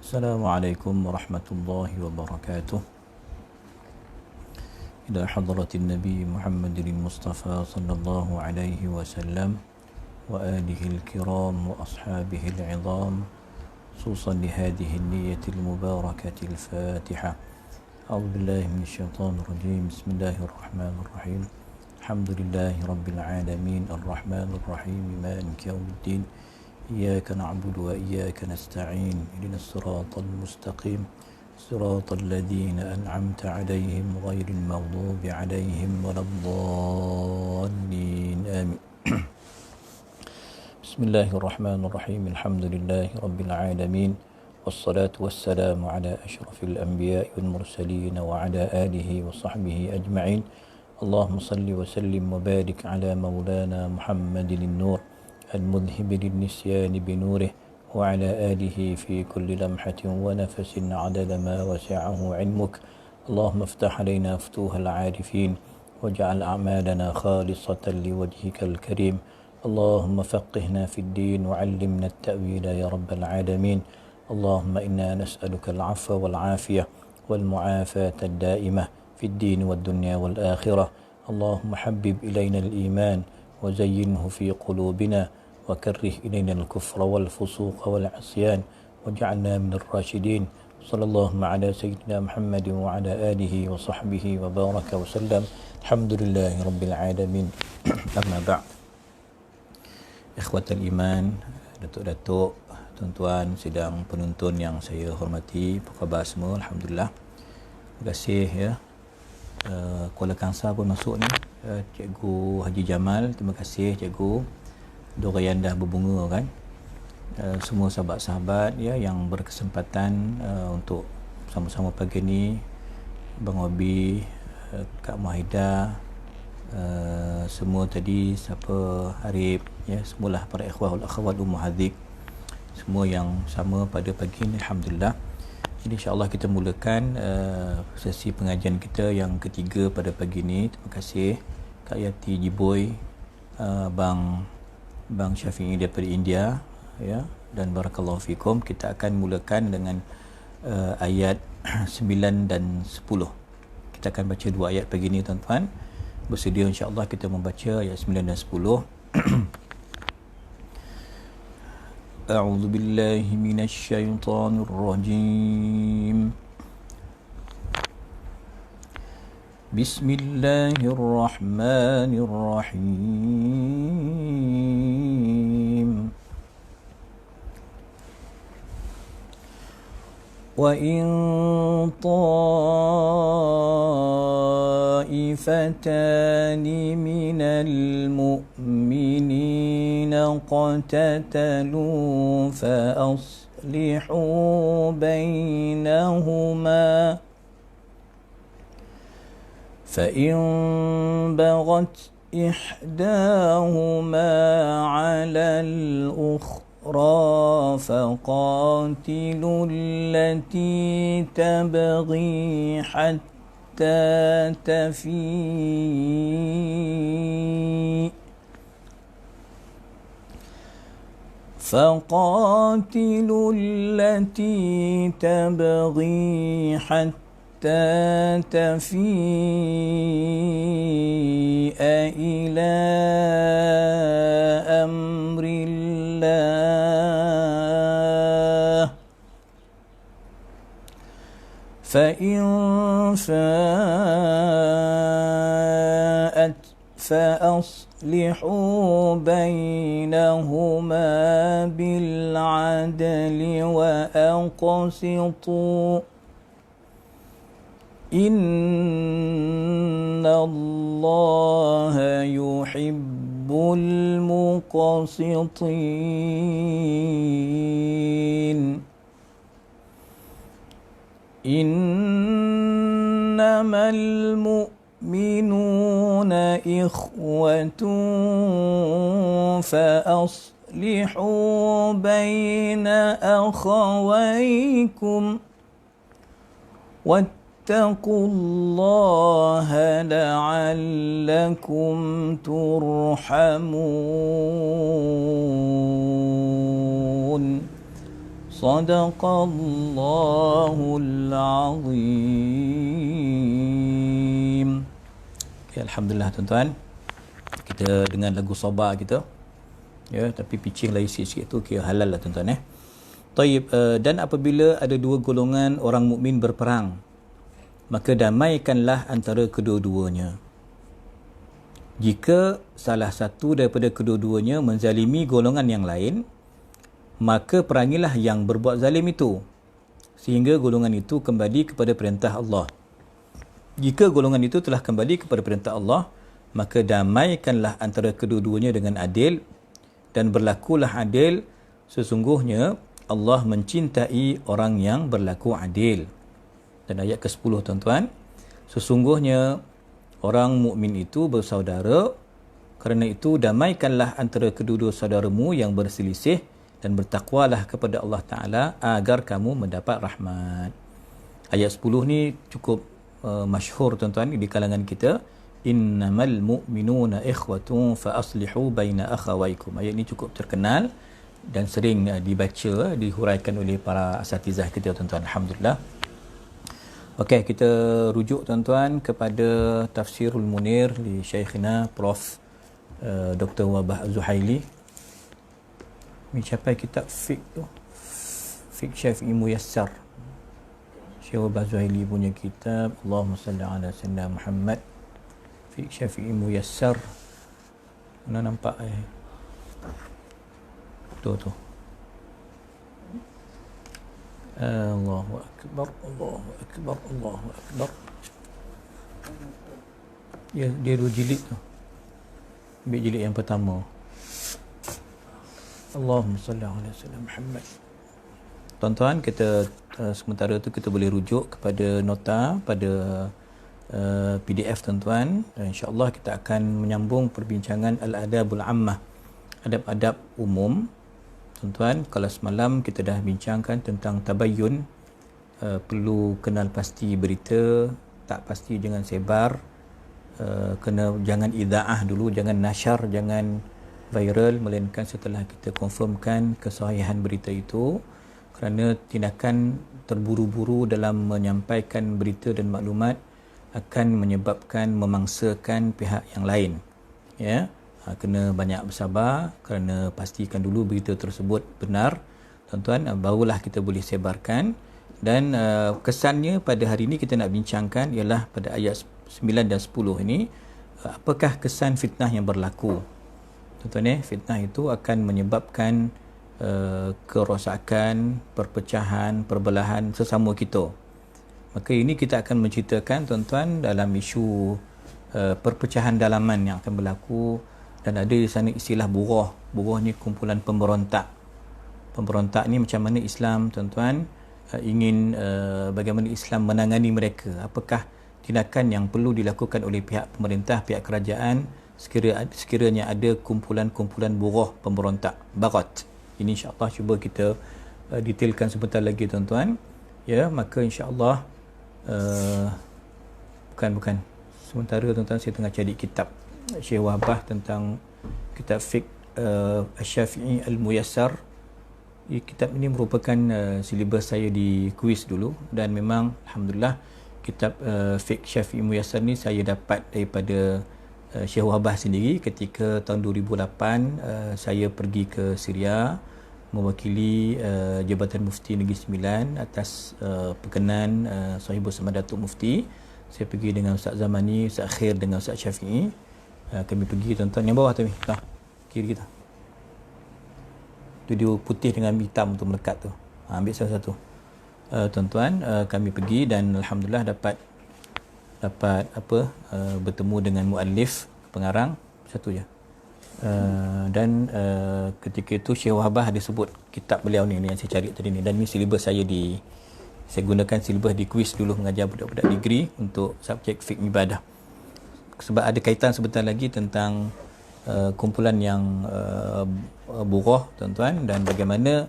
Assalamualaikum warahmatullahi wabarakatuh. Ila hadratin Nabi Muhammadin Mustafa sallallahu alaihi wasallam wa alihi al-kiram wa ashabihi al-'idham, khususan li hadhihi an-niyyati al-mubarakati al-Fatihah. A'udzu billahi minasy syaithanir rajim. Bismillahirrahmanirrahim. Alhamdulillahi rabbil alamin, arrahmanir rahim, maliki yaumiddin. إياك نعبد وإياك نستعين اهدنا الصراط المستقيم صراط الذين أنعمت عليهم غير المغضوب عليهم ولا الضالين آمين. بسم الله الرحمن الرحيم. الحمد لله رب العالمين والصلاة والسلام على أشرف الأنبياء والمرسلين وعلى آله وصحبه أجمعين. اللهم صل وسلم وبارك على مولانا محمد النور المذهب للنسيان بنوره وعلى آله في كل لمحة ونفس عدد ما وسعه علمك. اللهم افتح علينا فتوح العارفين واجعل أعمالنا خالصة لوجهك الكريم. اللهم فقهنا في الدين وعلمنا التأويل يا رب العالمين. اللهم إنا نسألك العفو والعافية والمعافاة الدائمة في الدين والدنيا والآخرة. اللهم حبب إلينا الإيمان وزينه في قلوبنا وكره إلينا الكفر والفسوق والعصيان واجعلنا من الراشدين. صلى الله على سيدنا محمد وعلى آله وصحبه وبارك وسلم. الحمد لله رب العالمين. أما بعد, ikhwatal iman, datuk-datuk, tuan-tuan, sidang penuntun yang saya hormati, apa khabar semua? Alhamdulillah. Terima kasih ya. Kuala Kangsar pun masuk ni, Cikgu Haji Jamal, terima kasih Cikgu. Dorayan dah berbunga kan. Semua sahabat-sahabat ya yang berkesempatan untuk sama-sama pagi ni, Bang Wabi, Kak Muhaidah, semua tadi, siapa Harib ya, semualah para ikhwah wal akhwat Ummu Hadik, semua yang sama pada pagi ni, alhamdulillah. Jadi insya-Allah kita mulakan sesi pengajian kita yang ketiga pada pagi ini. Terima kasih Kak Yati Jiboy, Bang Syafi'i daripada India ya, dan barakallahu fikum. Kita akan mulakan dengan ayat 9 dan 10. Kita akan baca dua ayat pagi ini tuan-tuan. Bersedia insya-Allah kita membaca ayat 9 dan 10. أعوذ بالله من الشيطان الرجيم. بسم الله الرحمن الرحيم. وإن طائفتان من المؤمنين اقتتلوا فأصلحوا بينهما فإن بغت إحداهما على الأخرى فقاتلوا التي تبغي حتى تفيء إلى أمر الله فإن فاءت فأصلحوا بينهما بالعدل وأقسطوا Innallaha yuhibbul muqsitin. Innamal mu'minuna ikhwatun fa'aslihu baina akhawaykum wattaqullaha la'allakum turhamun. Sadaqallahul azim. Okay, alhamdulillah tuan-tuan. Kita dengan lagu sabar kita. Ya, tapi pitching lain sikit-sikit tu kira halal lah tuan-tuan Taib, dan apabila ada dua golongan orang mukmin berperang, maka damaikanlah antara kedua-duanya. Jika salah satu daripada kedua-duanya menzalimi golongan yang lain, maka perangilah yang berbuat zalim itu sehingga golongan itu kembali kepada perintah Allah. Jika golongan itu telah kembali kepada perintah Allah, maka damaikanlah antara kedua-duanya dengan adil dan berlakulah adil. Sesungguhnya Allah mencintai orang yang berlaku adil. Dan ayat ke-10 tuan-tuan, sesungguhnya orang mukmin itu bersaudara, kerana itu damaikanlah antara kedua-dua saudaramu yang berselisih dan bertakwalah kepada Allah Ta'ala agar kamu mendapat rahmat. Ayat 10 ni cukup masyhur tuan-tuan di kalangan kita. Innamal mu'minuna ikhwatun fa aslihu baina akhawaykum. Ayat ni cukup terkenal dan sering dibaca, dihuraikan oleh para asatizah kita tuan-tuan. Alhamdulillah. Okey, kita rujuk tuan-tuan kepada Tafsirul Munir di Syekhina Prof Dr. Wabah Az-Zuhaili. Mencapai kitab fiqh tu, fiqh Syafi'i Muyassar, Syekh Wabah Az-Zuhaili punya kitab. Allahumma salli ala sayyidina Muhammad. Fiqh Syafi'i Muyassar. Mana nampak tu Allahu Akbar, Allahu Akbar, Allahu Akbar. Ya, dia 2 jilid tu. Ambil jilid yang pertama. Allahumma salli ala sayyidina Muhammad. Tuan-tuan, kita sementara tu kita boleh rujuk kepada nota pada PDF tuan-tuan. InsyaAllah kita akan menyambung perbincangan Al-Adabul Ammah, adab-adab umum. Tuan-tuan, kalau semalam kita dah bincangkan tentang tabayyun, perlu kenal pasti berita, tak pasti jangan sebar, jangan ida'ah dulu, jangan nasyar, jangan viral, melainkan setelah kita confirmkan kesahihan berita itu, kerana tindakan terburu-buru dalam menyampaikan berita dan maklumat akan menyebabkan memangsakan pihak yang lain. Ya, kena banyak bersabar, kerana pastikan dulu berita tersebut benar tuan-tuan, barulah kita boleh sebarkan. Dan kesannya pada hari ini kita nak bincangkan ialah pada ayat 9 dan 10 ini, apakah kesan fitnah yang berlaku. Tuan-tuan, fitnah itu akan menyebabkan kerosakan, perpecahan, perbelahan sesama kita. Maka ini kita akan menceritakan tuan-tuan dalam isu perpecahan dalaman yang akan berlaku. Dan ada di sana istilah buruh. Buruh ni kumpulan pemberontak. Pemberontak ni macam mana Islam tuan-tuan ingin bagaimana Islam menangani mereka. Apakah tindakan yang perlu dilakukan oleh pihak pemerintah, pihak kerajaan sekiranya ada kumpulan-kumpulan buruh pemberontak, barat. Ini insya-Allah cuba kita detailkan sebentar lagi tuan-tuan. Ya, maka insya-Allah bukan sementara tuan-tuan saya tengah cari kitab Syekh Wabah tentang kitab fiqh Asy-Syafi'i Al-Muyassar. Kitab ini merupakan silibus saya di kuis dulu, dan memang alhamdulillah kitab fiqh Syafi'i Muyassar ni saya dapat daripada Syekh Wabah sendiri ketika tahun 2008 saya pergi ke Syria mewakili Jabatan Mufti Negeri Sembilan atas perkenan Sahibul Sama Datuk Mufti. Saya pergi dengan Ustaz Zamani, Ustaz Akhir dengan Ustaz Syafi'i. Kami pergi tuan-tuan, yang bawah tu kiri kita tu, dia putih dengan hitam tu melekat tu, ambil salah satu. Tuan-tuan, kami pergi dan alhamdulillah dapat dapat bertemu dengan muallif pengarang satu je. Dan ketika itu Syekh Wahbah ada sebut kitab beliau ni yang saya cari tadi ni, dan ni silibus saya gunakan silibus di kuis dulu mengajar budak-budak degree untuk subjek fiqh ibadah, sebab ada kaitan sebentar lagi tentang kumpulan yang bughah tuan-tuan, dan bagaimana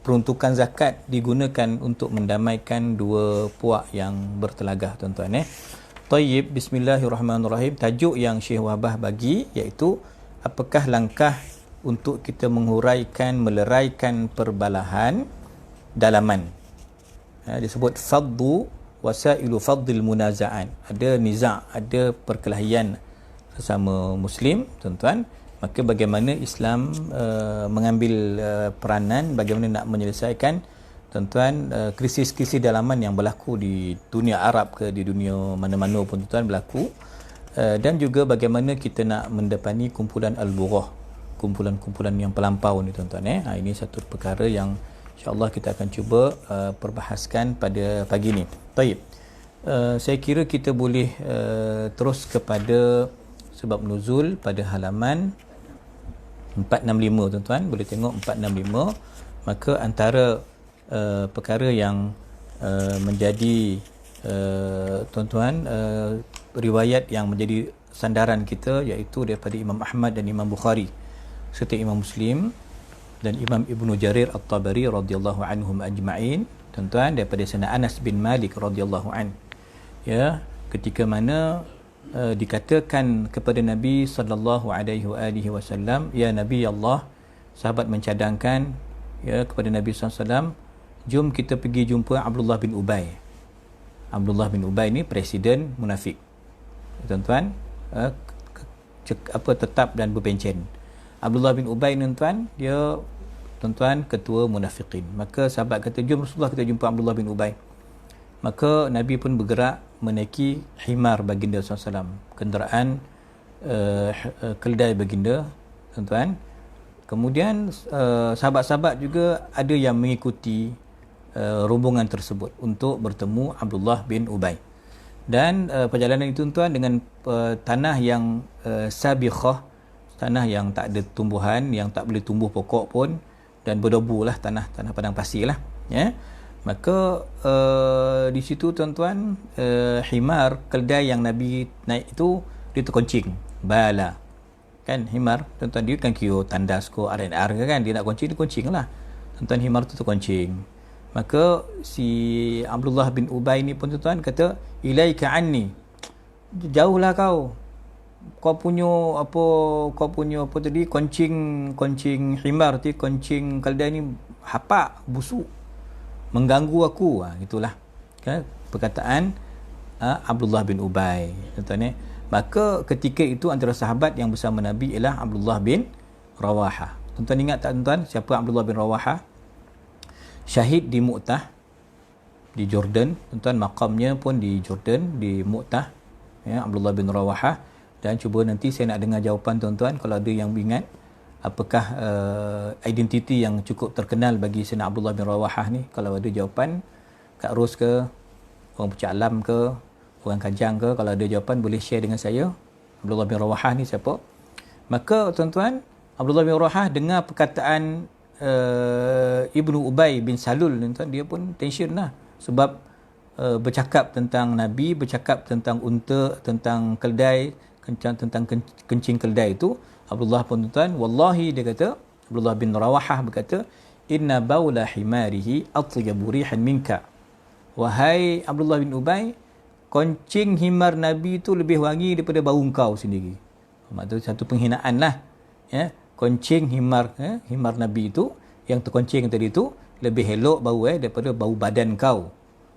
peruntukan zakat digunakan untuk mendamaikan dua puak yang bertelagah tuan-tuan. Tayyib, bismillahirrahmanirrahim. Tajuk yang Syekh Wahbah bagi iaitu apakah langkah untuk kita menguraikan, meleraikan perbalahan dalaman. Disebut faddu wasailu faddil munaza'an. Ada niza', ada perkelahian sesama Muslim tuan-tuan. Maka bagaimana Islam mengambil peranan, bagaimana nak menyelesaikan tuan-tuan krisis-krisis dalaman yang berlaku di dunia Arab ke di dunia mana-mana pun tuan-tuan berlaku, dan juga bagaimana kita nak mendepani kumpulan al-bughah, kumpulan-kumpulan yang pelampau ni tuan-tuan. Ini satu perkara yang insya-Allah kita akan cuba perbahaskan pada pagi ni. Baik. Saya kira kita boleh terus kepada sebab nuzul pada halaman 465 tuan-tuan, boleh tengok 465. Maka antara perkara yang menjadi tuan-tuan riwayat yang menjadi sandaran kita iaitu daripada Imam Ahmad dan Imam Bukhari serta Imam Muslim dan Imam Ibnu Jarir At-Tabari radhiyallahu anhum ajma'in tuan-tuan, daripada sana Anas bin Malik radhiyallahu an, ya, ketika mana dikatakan kepada Nabi sallallahu alaihi wasallam, ya Nabi Allah, sahabat mencadangkan ya kepada Nabi sallallahu alaihi wasallam, jom kita pergi jumpa Abdullah bin Ubay. Abdullah bin Ubay ni presiden munafik tuan-tuan, tetap dan berpencen. Abdullah bin Ubay ni tuan, dia tuan-tuan ketua munafikin. Maka sahabat kata, jom Rasulullah kita jumpa Abdullah bin Ubay. Maka Nabi pun bergerak menaiki himar baginda SAW, kenderaan keldai baginda tuan-tuan. Kemudian sahabat-sahabat juga ada yang mengikuti rombongan tersebut untuk bertemu Abdullah bin Ubay. Dan perjalanan itu tuan dengan tanah yang sabikhah, tanah yang tak ada tumbuhan, yang tak boleh tumbuh pokok pun, dan berdebu lah, tanah padang pasir lah, ya. Maka di situ tuan-tuan, himar keldai yang Nabi naik itu dia terkoncing bala, kan. Himar tuan-tuan dia kan kira tandas ko RNR kan, dia nak koncing, dia koncing lah tuan-tuan, himar tu terkoncing. Maka si Abdullah bin Ubay ni pun tuan-tuan kata, ilaika anni, jauhlah kau punya apa tadi, koncing himar tu, koncing keldai ni hapak busuk, mengganggu aku. Itulah kan perkataan Abdullah bin Ubay tuan-tuan. Maka ketika itu antara sahabat yang bersama Nabi ialah Abdullah bin Rawahah. Tuan-tuan ingat tak tuan-tuan siapa Abdullah bin Rawahah? Syahid di Mu'tah di Jordan tuan-tuan, makamnya pun di Jordan, di Mu'tah, ya, Abdullah bin Rawahah. Dan cuba nanti saya nak dengar jawapan tuan-tuan kalau ada yang ingat apakah identiti yang cukup terkenal bagi Sayyidina Abdullah bin Rawahah ni. Kalau ada jawapan, Kak Ros ke, orang Pucak Alam ke, orang Kajang ke, kalau ada jawapan boleh share dengan saya. Abdullah bin Rawahah ni siapa? Maka tuan-tuan, Abdullah bin Rawahah dengar perkataan Ibnu Ubay bin Salul, tuan-tuan, dia pun tension lah, sebab bercakap tentang Nabi, bercakap tentang unta, tentang keldai, tentang kencing keldai itu. Abdullah pun tuan, wallahi dia kata, Abdullah bin Rawahah berkata, inna baula himarihi atyabu rihan minka. Wahai Abdullah bin Ubay, koncing himar Nabi itu lebih wangi daripada bau engkau sendiri. Maksudnya satu penghinaan lah, ya. Koncing himar Nabi itu, yang terkoncing tadi itu lebih elok bau daripada bau badan kau.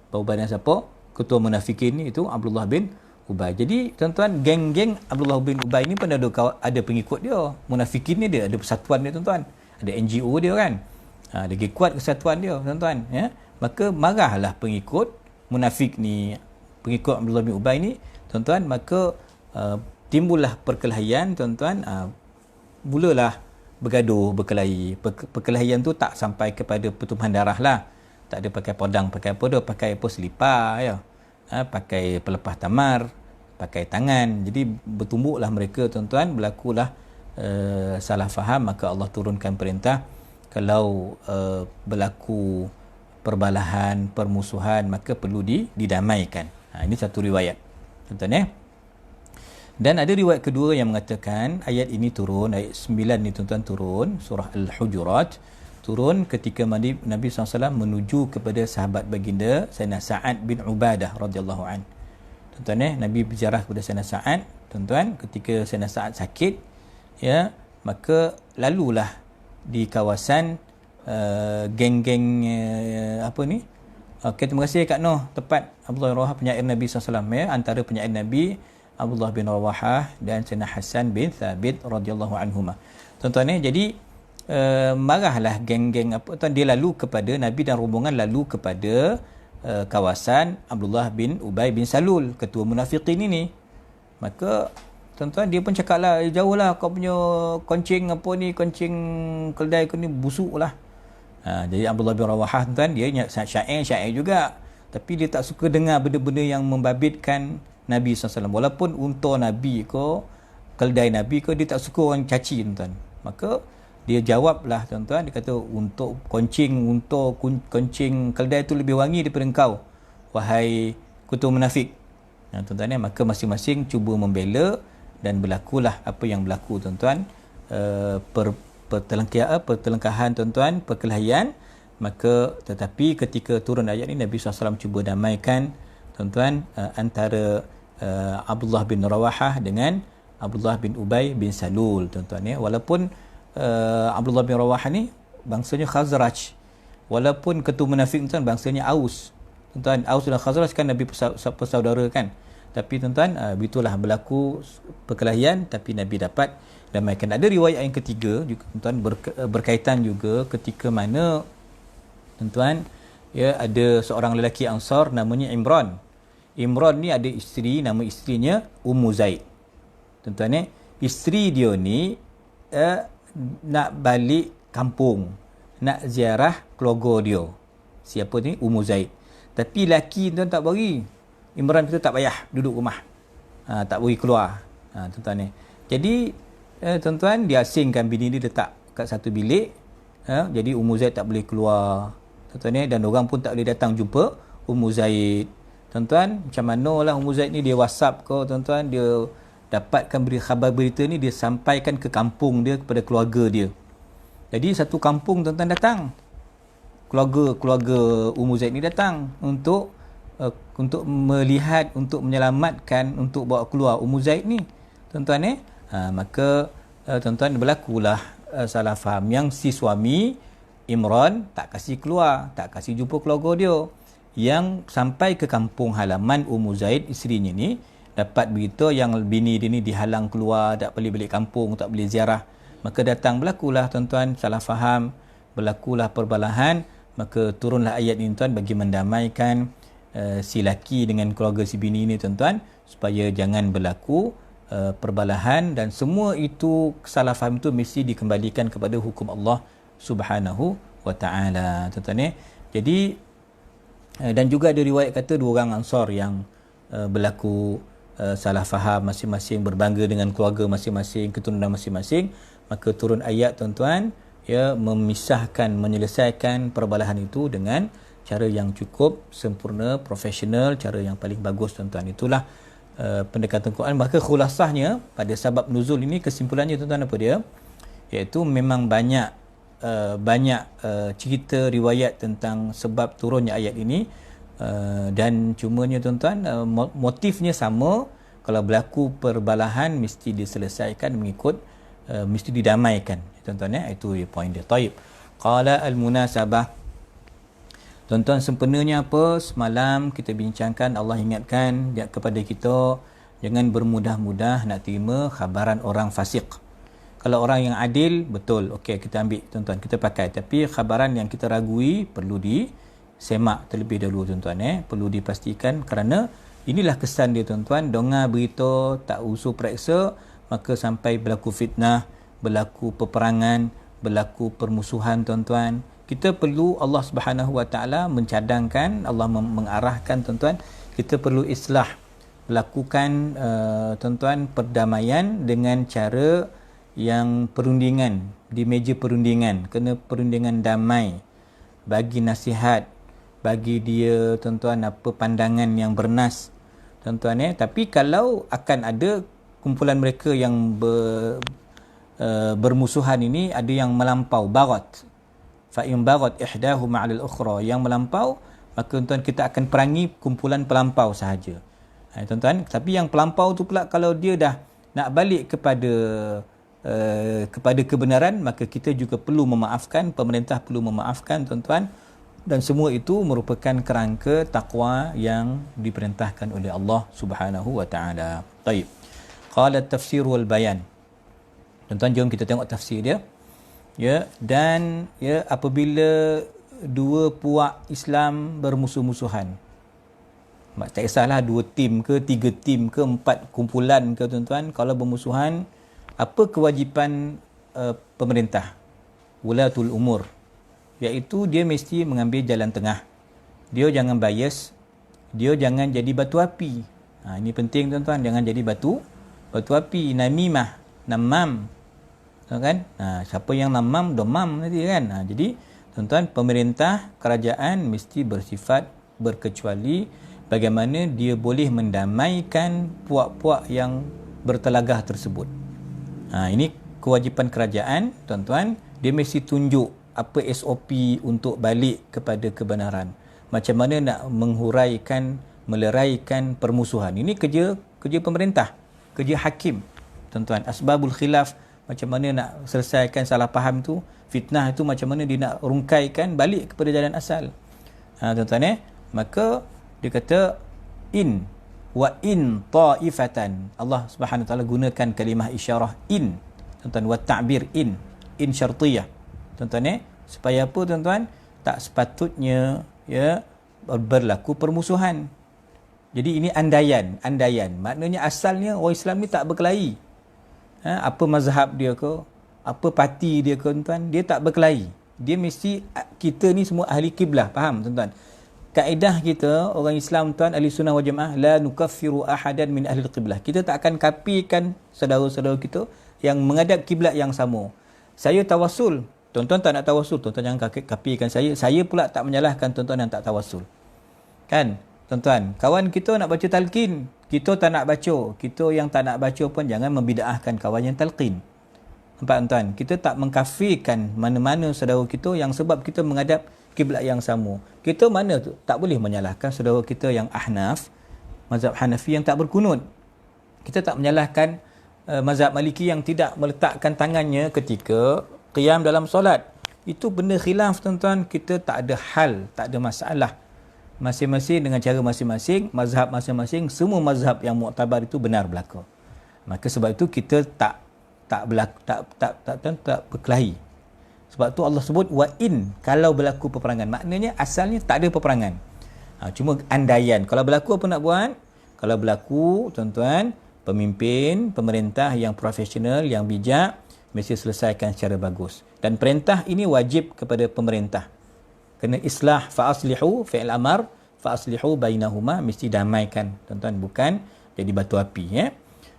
Bau badan siapa? Ketua munafikin ni itu Abdullah bin Ubay. Jadi tuan-tuan, geng-geng Abdullah bin Ubay ni pun ada pengikut dia. Munafikin ni dia ada persatuan dia tuan-tuan. Ada NGO dia kan. Lagi kuat kesatuan dia tuan-tuan, ya. Maka marahlah pengikut munafik ni, pengikut Abdullah bin Ubay ni tuan-tuan. Maka timbullah perkelahian tuan-tuan. Mulalah bergaduh, berkelahi. Perkelahian tu tak sampai kepada pertumpahan darah lah. Tak ada pakai pedang, pakai apa dah, pakai apa selipar, ya. pakai pelepah tamar, pakai tangan. Jadi bertumbuklah mereka tuan-tuan, berlakulah salah faham, maka Allah turunkan perintah kalau berlaku perbalahan, permusuhan, maka perlu didamaikan. Ini satu riwayat tuan-tuan. Dan ada riwayat kedua yang mengatakan ayat ini turun, ayat 9 ni tuan-tuan turun, surah Al-Hujurat, turun ketika Nabi SAW menuju kepada sahabat baginda Sayyidina Sa'ad bin Ubadah radhiyallahu an. Tuan-tuan, Nabi berziarah kepada Sayyidina Sa'ad, tuan-tuan, ketika Sayyidina Sa'ad sakit, ya, maka lalulah di kawasan geng-geng terima kasih Kak Noh, tepat Abdullah bin Rawahah penyair Nabi SAW, ya, antara penyair Nabi Abdullah bin Rawahah dan Sayyidina Hasan bin Thabit radhiyallahu anhuma. Tuan-tuan, jadi marahlah geng-geng dia lalu kepada Nabi dan rombongan lalu kepada kawasan Abdullah bin Ubay bin Salul, ketua munafiqin ini. Maka tuan-tuan, dia pun cakaplah, jauhlah kau punya koncing koncing keldai kau ni busuk lah. Jadi Abdullah bin Rawahah tuan, dia syair juga, tapi dia tak suka dengar benda-benda yang membabitkan Nabi SAW. Walaupun unta Nabi ke, keldai Nabi ke, dia tak suka orang caci tuan-tuan. Maka dia jawablah tuan-tuan, dia kata, untuk koncing keldai itu lebih wangi daripada engkau, wahai ketua munafik. Tuan-tuan, maka masing-masing cuba membela dan berlakulah apa yang berlaku tuan-tuan, pertelengkahan tuan-tuan, perkelahian. Maka tetapi ketika turun ayat ini, Nabi SAW cuba damaikan tuan-tuan antara Abdullah bin Rawahah dengan Abdullah bin Ubay bin Salul tuan-tuan, ya. Walaupun Abdullah bin Rawahah ni bangsanya Khazraj, walaupun ketua munafik tuan bangsanya Aus tuan-tuan. Aus dan Khazraj kan Nabi persaudara kan, tapi tuan-tuan begitulah berlaku perkelahian, tapi Nabi dapat damaikan. Ada riwayat yang ketiga juga tuan-tuan, berkaitan juga ketika mana tuan-tuan, ya, ada seorang lelaki Ansar namanya Imran. Imran ni ada isteri, nama isterinya Ummu Zaid. Tuan-tuan, isteri dia ni nak balik kampung, nak ziarah keluarga dia. Siapa ni? Ummu Zaid. Tapi laki tuan tak bagi. Imran kata tak payah, duduk rumah. Tak bagi keluar. Tuan-tuan. Jadi tuan-tuan, dia asingkan bini dia letak kat satu bilik. Jadi Ummu Zaid tak boleh keluar. Tuan-tuan, dan orang pun tak boleh datang jumpa Ummu Zaid. Tuan-tuan, macam manalah Ummu Zaid ni, dia WhatsApp ke tuan-tuan, dia dapatkan khabar berita ni, dia sampaikan ke kampung dia, kepada keluarga dia. Jadi satu kampung tuan-tuan datang, keluarga Ummu Zaid ni datang untuk melihat, untuk menyelamatkan, untuk bawa keluar Ummu Zaid ni tuan-tuan. Maka tuan-tuan, berlakulah salah faham yang si suami Imran tak kasih keluar, tak kasih jumpa keluarga dia. Yang sampai ke kampung halaman Ummu Zaid, isterinya ni, dapat berita yang bini dia ni dihalang keluar, tak boleh balik kampung, tak boleh ziarah. Maka datang, berlakulah tuan-tuan salah faham, berlakulah perbalahan. Maka turunlah ayat ini tuan, bagi mendamaikan si laki dengan keluarga si bini ni tuan-tuan, supaya jangan berlaku perbalahan. Dan semua itu, salah faham itu mesti dikembalikan kepada hukum Allah Subhanahu wa ta'ala tuan-tuan. Jadi dan juga ada riwayat kata dua orang Ansar yang berlaku salah faham, masing-masing berbangga dengan keluarga masing-masing, keturunan masing-masing. Maka turun ayat tuan-tuan, ya, memisahkan, menyelesaikan perbalahan itu dengan cara yang cukup sempurna, profesional, cara yang paling bagus tuan-tuan. Itulah pendekatan Quran. Maka khulasahnya pada sebab nuzul ini, kesimpulannya tuan-tuan apa dia? Iaitu memang banyak cerita riwayat tentang sebab turunnya ayat ini, dan cumanya tuan-tuan, motifnya sama. Kalau berlaku perbalahan, mesti diselesaikan mengikut, mesti didamaikan tuan-tuan. Itu poin dia. Taib. Qala al-munasabah. Tuan-tuan, sempurnanya apa? Semalam kita bincangkan, Allah ingatkan kepada kita, jangan bermudah-mudah nak terima khabaran orang fasik. Kalau orang yang adil, betul, okey, kita ambil tuan-tuan, kita pakai. Tapi khabaran yang kita ragui perlu disemak terlebih dahulu tuan-tuan. Perlu dipastikan, kerana inilah kesan dia tuan-tuan. Dengar berita tak usul periksa, maka sampai berlaku fitnah, berlaku peperangan, berlaku permusuhan tuan-tuan. Kita perlu, Allah Subhanahu Wa Taala mencadangkan, Allah mengarahkan tuan-tuan, kita perlu islah, melakukan tuan-tuan perdamaian dengan cara yang perundingan, di meja perundingan, kena perundingan damai, bagi nasihat, bagi dia tuan-tuan apa pandangan yang bernas tuan-tuan Tapi kalau akan ada kumpulan mereka yang bermusuhan ini, ada yang melampau, barat, fa in barat ihdahuma 'ala al-ukhra, yang melampau, maka tuan-tuan kita akan perangi kumpulan pelampau sahaja. Tuan-tuan, tapi yang pelampau tu pula kalau dia dah nak balik kepada kebenaran, maka kita juga perlu memaafkan, pemerintah perlu memaafkan tuan-tuan, dan semua itu merupakan kerangka takwa yang diperintahkan oleh Allah Subhanahu wa taala. Baik. Qala at-tafsir wal bayan. Tuan-tuan, jom kita tengok tafsir dia. Ya, dan ya, apabila dua puak Islam bermusuh-musuhan, tak kisahlah 2 tim ke 3 tim ke 4 kumpulan ke tuan-tuan, kalau bermusuhan, apa kewajipan pemerintah, wulatul umur, iaitu dia mesti mengambil jalan tengah. Dia jangan bias, dia jangan jadi batu api. Ini penting tuan-tuan, jangan jadi batu api, namimah, namam, kan? Siapa yang namam, domam nanti kan. Jadi tuan-tuan, pemerintah, kerajaan mesti bersifat berkecuali bagaimana dia boleh mendamaikan puak-puak yang bertelagah tersebut. Ini kewajipan kerajaan tuan-tuan, dia mesti tunjuk apa SOP untuk balik kepada kebenaran. Macam mana nak menghuraikan, meleraikan permusuhan. Ini kerja pemerintah, kerja hakim. Tuan-tuan, asbabul khilaf, macam mana nak selesaikan salah faham tu, fitnah itu macam mana dia nak rungkaikan balik kepada jalan asal. Tuan-tuan maka dia kata in ta'ifatan. Allah Subhanahu wa taala gunakan kalimah isyarah in. Tuan-tuan, wa ta'bir in syartiyah. Tuan-tuan supaya apa tuan-tuan? Tak sepatutnya ya berlaku permusuhan. Jadi ini andaian. Maknanya asalnya orang Islam ni tak berkelahi. Apa mazhab dia ke, apa parti dia ke tuan-tuan, dia tak berkelahi. Dia mesti, kita ni semua ahli kiblah, faham tuan-tuan? Kaedah kita orang Islam tuan, ahli sunnah wal jamaah, la nukaffiru ahadan min ahli qiblah. Kita tak akan kafikan saudara-saudara kita yang menghadap kiblat yang sama. Saya tawasul, tuan-tuan tak nak tawasul, tuan-tuan jangan kafikan saya. Saya pula tak menyalahkan tuan-tuan yang tak tawasul. Kan? Tuan-tuan, kawan kita nak baca talqin, kita tak nak baca. Kita yang tak nak baca pun jangan membida'ahkan kawan yang talqin. Nampak tuan-tuan? Kita tak mengkafirkan mana-mana saudara kita yang sebab kita menghadap kiblat yang sama. Kita mana tu tak boleh menyalahkan saudara kita yang Ahnaf, mazhab Hanafi yang tak berkunut. Kita tak menyalahkan mazhab Maliki yang tidak meletakkan tangannya ketika qiyam dalam solat. Itu benda khilaf tuan-tuan, kita tak ada hal, tak ada masalah. Masing-masing dengan cara masing-masing, mazhab masing-masing, semua mazhab yang muktabar itu benar berlaku. Maka sebab itu kita tak berkelahi. Sebab tu Allah sebut wa in, kalau berlaku peperangan. Maknanya asalnya tak ada peperangan. Cuma andaian. Kalau berlaku apa nak buat? Kalau berlaku tuan-tuan, pemimpin, pemerintah yang profesional, yang bijak, mesti selesaikan secara bagus. Dan perintah ini wajib kepada pemerintah. Kena islah, fa'aslihu, fi'il amar, fa'aslihu bainahuma, mesti damaikan. Tuan-tuan, bukan jadi batu api. Ya?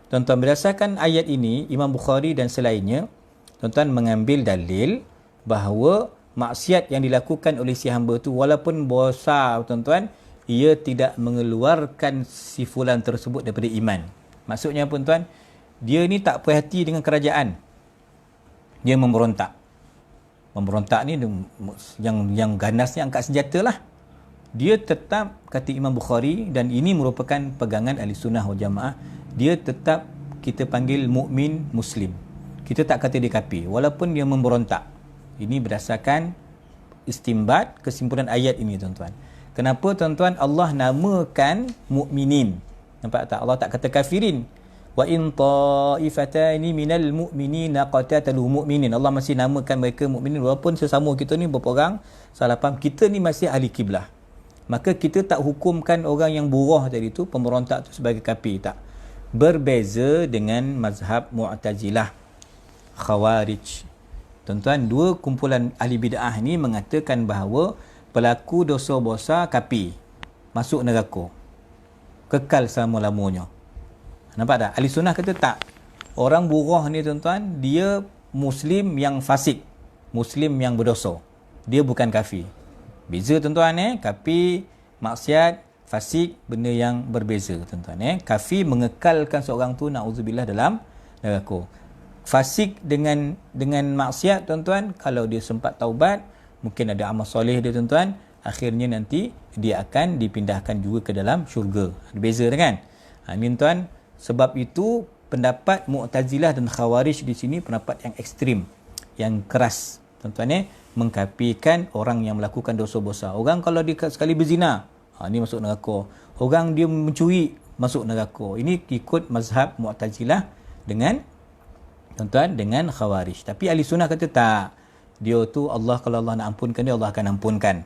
Tuan-tuan, berdasarkan ayat ini, Imam Bukhari dan selainnya, tuan-tuan mengambil dalil bahawa maksiat yang dilakukan oleh si hamba tu walaupun besar tuan-tuan, ia tidak mengeluarkan si fulan tersebut daripada iman. Maksudnya apa tuan? Dia ni tak puas hati dengan kerajaan. Dia memberontak. Memberontak ni yang ganas ni angkat senjata lah. Dia tetap, kata Imam Bukhari, dan ini merupakan pegangan ahli sunnah wal jamaah, dia tetap kita panggil mukmin muslim. Kita tak kata dia kafir walaupun dia memberontak. Ini berdasarkan istimbat kesimpulan ayat ini tuan-tuan. Kenapa tuan-tuan Allah namakan mukminin? Nampak tak? Allah tak kata kafirin. Wa in ta'ifatani minal mu'minina qatatalu mu'minin. Allah masih namakan mereka mukminin walaupun sesama kita ni berperang, salah faham, kita ni masih ahli kiblah. Maka kita tak hukumkan orang yang burah tadi tu, pemberontak tu sebagai kafir, tak. Berbeza dengan mazhab Mu'tazilah, Khawarij. Tuan-tuan, dua kumpulan ahli bid'ah ni mengatakan bahawa pelaku dosa besar kafir, masuk neraka. kekal selama-lamanya. Nampak tak? Ahli sunnah kata tak. Orang buruh ni tuan-tuan, dia Muslim yang fasik, Muslim yang berdosa. Dia bukan kafir. Beza tuan-tuan kafir, maksiat, fasik, benda yang berbeza tuan-tuan Kafir mengekalkan seorang tu na'udzubillah dalam neraka. Fasik dengan maksiat tuan-tuan, kalau dia sempat taubat, mungkin ada amal soleh dia tuan-tuan, akhirnya nanti dia akan dipindahkan juga ke dalam syurga. Ada beza kan? Ini tuan, sebab itu pendapat Mu'tazilah dan Khawarij di sini pendapat yang ekstrim, yang keras tuan-tuan mengkafirkan orang yang melakukan dosa besar. Orang kalau dia sekali berzina, ini masuk neraka. Orang dia mencuri, masuk neraka. Ini ikut mazhab Mu'tazilah dengan tuan-tuan dengan Khawarij. Tapi ahli sunnah kata tak. Dia tu Allah, kalau Allah nak ampunkan dia, Allah akan ampunkan.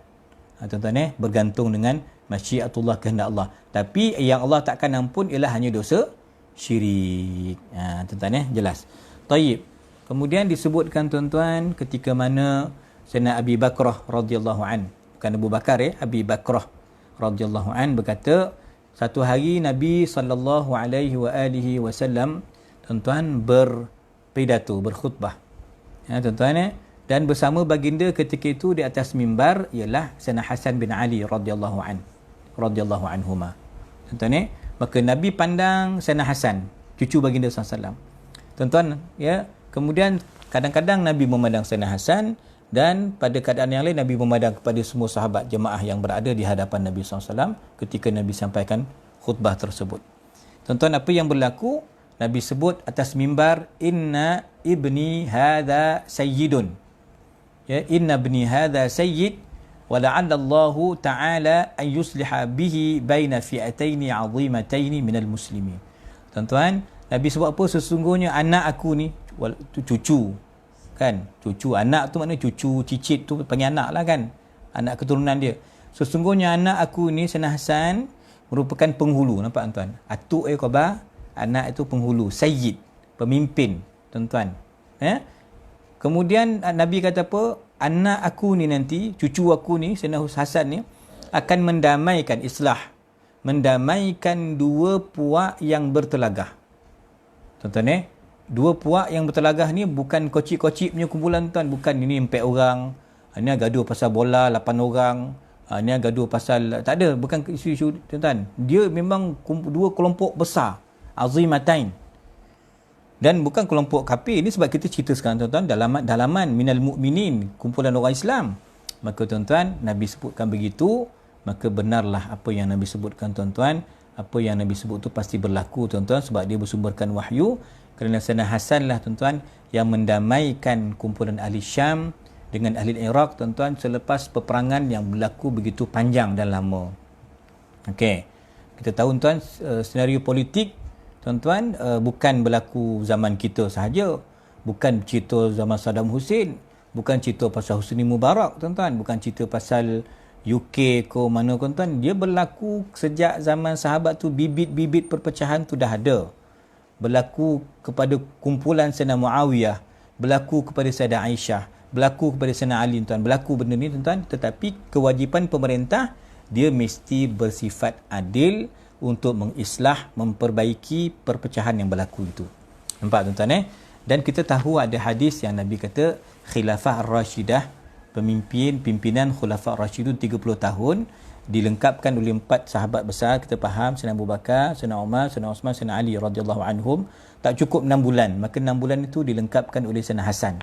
Tuan-tuan bergantung dengan masyiatullah, kehendak Allah. Tapi yang Allah takkan ampun ialah hanya dosa syirik. Tuan-tuan jelas. Taib. Kemudian disebutkan tuan-tuan ketika mana Sayyidina Abi Bakrah radhiyallahu an, bukan Abu Bakar Abi Bakrah radhiyallahu an berkata, satu hari Nabi sallallahu alaihi wasallam tuan-tuan berpidato, berkhutbah. Tuan-tuan dan bersama baginda ketika itu di atas mimbar ialah Sayyidina Hasan bin Ali radhiyallahu anhuma. Tuan-tuan maka Nabi pandang Sayyidina Hasan, cucu baginda SAW. Tuan-tuan kemudian kadang-kadang Nabi memandang Sayyidina Hasan, dan pada keadaan yang lain Nabi memandang kepada semua sahabat jemaah yang berada di hadapan Nabi SAW ketika Nabi sampaikan khutbah tersebut. Tuan-tuan, apa yang berlaku? Nabi sebut atas mimbar, inna ibni hadha sayyidun. Inna ibni hadha sayyid wa la'alla Allah ta'ala an yusliha bihi baina fi'ataini 'azimataini minal muslimin. Tuan-tuan, Nabi sebut apa? Sesungguhnya anak aku ni, cucu kan, cucu, anak tu maknanya cucu, cicit tu panggil anak lah kan, anak keturunan dia. Sesungguhnya anak aku ni, Sayyidina Hasan, merupakan penghulu. Nampak tuan? Atuk khabar, anak itu penghulu, sayyid, pemimpin tuan-tuan. Kemudian Nabi kata apa? Anak aku ni nanti, cucu aku ni, Sayyidina Hasan ni, akan mendamaikan, mendamaikan dua puak yang bertelagah. Tuan-tuan dua puak yang bertelagah ni bukan kocik-kocik punya kumpulan tuan, bukan ini 4 orang, ini gaduh pasal bola 8 orang, ini gaduh pasal, tak ada, bukan isu-isu tuan-tuan. Dia memang dua kelompok besar, azimatain, dan bukan kelompok kafir. Ini sebab kita cerita sekarang tuan-tuan, dalaman minal mu'minin, kumpulan orang Islam. Maka tuan-tuan, Nabi sebutkan begitu, maka benarlah apa yang Nabi sebutkan tuan-tuan. Apa yang Nabi sebut tu pasti berlaku tuan-tuan, sebab dia bersumberkan wahyu. Kerana Sayyidina Hasan lah tuan-tuan yang mendamaikan kumpulan ahli Syam dengan ahli Iraq tuan-tuan selepas peperangan yang berlaku begitu panjang dan lama. Okey. Kita tahu tuan, senario politik tuan-tuan bukan berlaku zaman kita sahaja. Bukan cerita zaman Saddam Hussein, bukan cerita pasal Husni Mubarak tuan-tuan, bukan cerita pasal UK ke mana tuan-tuan. Dia berlaku sejak zaman sahabat tu, bibit-bibit perpecahan tu dah ada. Berlaku kepada kumpulan Sayyidina Muawiyah, berlaku kepada Sayyidah Aisyah, berlaku kepada Sayyidina Ali tuan, berlaku benda ni tuan-tuan. Tetapi kewajipan pemerintah, dia mesti bersifat adil untuk mengislah, memperbaiki perpecahan yang berlaku itu. Nampak tuan-tuan Dan kita tahu ada hadis yang Nabi kata Khilafah Ar-Rashidah, pimpinan Khulafah Ar-Rashidun 30 tahun, dilengkapkan oleh 4 sahabat besar. Kita faham Sayyidina Abu Bakar, Sayyidina Umar, Sayyidina Uthman, Sayyidina Ali radhiyallahu anhum. Tak cukup 6 bulan, maka 6 bulan itu dilengkapkan oleh Sayyidina Hasan.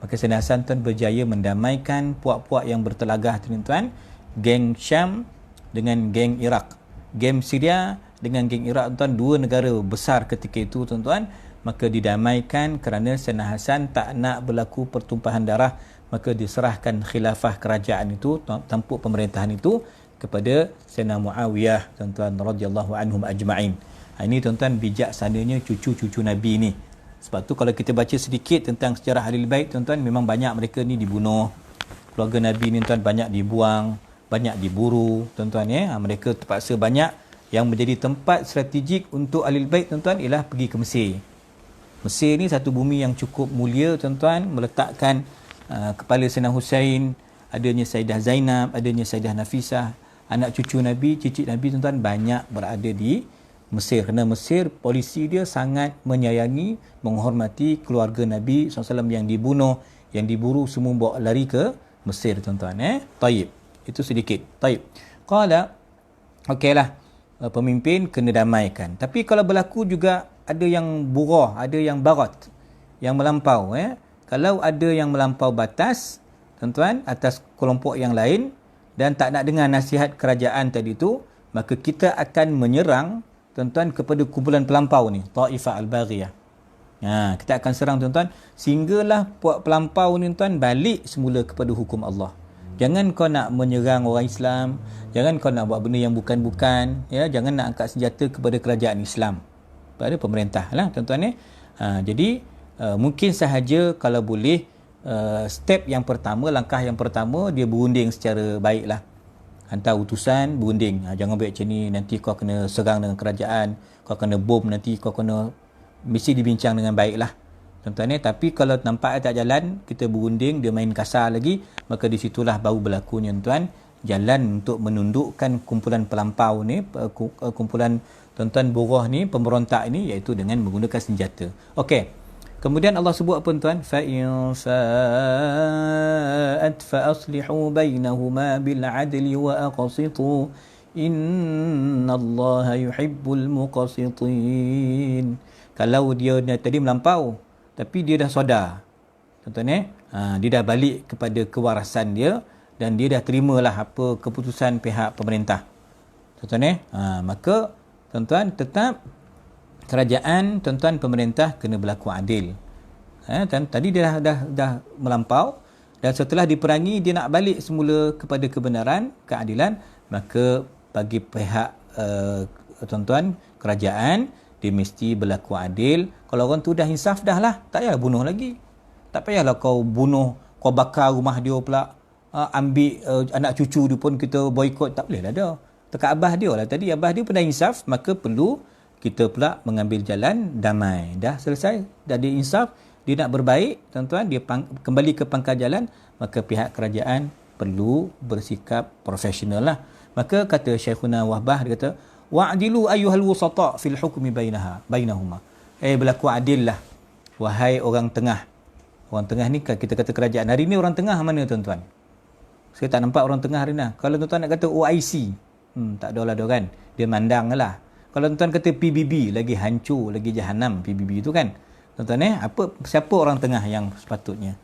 Maka Sayyidina Hasan tuan berjaya mendamaikan puak-puak yang bertelagah tuan-tuan, geng Syam dengan geng Iraq, geng Syria dengan geng Iraq tuan, 2 negara besar ketika itu tuan-tuan. Maka didamaikan kerana Sayyidina Hasan tak nak berlaku pertumpahan darah, maka diserahkan khilafah kerajaan itu, tampuk pemerintahan itu kepada Sayyidina Muawiyah tuan-tuan radhiyallahu anhum ajma'in. Ini tuan-tuan bijaksananya cucu-cucu Nabi ni. Sebab tu kalau kita baca sedikit tentang sejarah Ahlul Bait tuan-tuan, memang banyak mereka ni dibunuh. Keluarga Nabi ni tuan banyak dibuang, banyak diburu tuan-tuan Mereka terpaksa banyak. Yang menjadi tempat strategik untuk Ahlul Bait tuan-tuan ialah pergi ke Mesir. Mesir ni satu bumi yang cukup mulia tuan-tuan, meletakkan kepala Sayyidina Husain, adanya Sayyidah Zainab, adanya Sayyidah Nafisah, anak cucu Nabi, cicit Nabi tuan-tuan banyak berada di Mesir. Kerana Mesir, polisi dia sangat menyayangi, menghormati keluarga Nabi SAW yang dibunuh, yang diburu, semua bawa lari ke Mesir tuan-tuan. Taib. Itu sedikit. Taib. Qala, okeylah, pemimpin kena damaikan. Tapi kalau berlaku juga ada yang burah, ada yang barat, yang melampau. Kalau ada yang melampau batas, tuan-tuan, atas kelompok yang lain dan tak nak dengar nasihat kerajaan tadi tu, maka kita akan menyerang, tuan-tuan, kepada kumpulan pelampau ni, Ta'ifah Al-Baghiyah. Kita akan serang, tuan-tuan, sehinggalah puak pelampau ni, tuan, balik semula kepada hukum Allah. Jangan kau nak menyerang orang Islam, jangan kau nak buat benda yang bukan-bukan, jangan nak angkat senjata kepada kerajaan Islam, pada pemerintah lah, tuan-tuan. Jadi mungkin sahaja kalau boleh, step yang pertama, langkah yang pertama, dia berunding secara baiklah. Hantar utusan, berunding. Jangan buat macam ni, nanti kau kena serang dengan kerajaan, kau kena bom, nanti kau kena, mesti dibincang dengan baiklah, tuan-tuan. Tapi kalau nampak tak jalan, kita berunding, dia main kasar lagi, maka di situlah baru berlakunya, tuan, jalan untuk menundukkan kumpulan pelampau ni, kumpulan, tuan-tuan, buruh ni, pemberontak ni, iaitu dengan menggunakan senjata. Okey. Kemudian Allah sebut apa, tuan? Fa in fa'at fa aslihu bainahuma bil 'adli wa aqsitu innallaha yuhibbul muqsitin. Kalau dia tadi melampau tapi dia dah sedar, tuan-tuan, dia dah balik kepada kewarasan dia dan dia dah terimalah apa keputusan pihak pemerintah, tuan-tuan. Maka, tuan-tuan, tetap kerajaan, tuan-tuan, pemerintah kena berlaku adil. Tadi dia dah melampau dan setelah diperangi dia nak balik semula kepada kebenaran, keadilan, maka bagi pihak tuan-tuan, kerajaan, dia mesti berlaku adil. Kalau orang tu dah insaf dah lah, tak payah bunuh lagi. Tak payahlah kau bunuh, kau bakar rumah dia pula, ambil anak cucu dia pun kita boikot, tak boleh lah dah. Dekat abah dia lah tadi, abah dia pun dah insaf, maka perlu kita pula mengambil jalan damai. Dah selesai, dah dia insaf, dia nak berbaik, tuan-tuan, dia kembali ke pangkal jalan, maka pihak kerajaan perlu bersikap profesional lah. Maka kata Syekhuna Wahbah, dia kata, wa'dilu ayyuhal wusata fil hukmi bainahuma. Berlaku adil lah, wahai orang tengah. Orang tengah ni, kita kata kerajaan. Hari ni orang tengah mana, tuan-tuan? Saya tak nampak orang tengah hari ni. Kalau tuan-tuan nak kata OIC, tak ada lah kan. Dia mandang lah. Kalau tuan-tuan kata PBB, lagi hancur, lagi jahanam PBB tu kan. Tuan-tuan, siapa orang tengah yang sepatutnya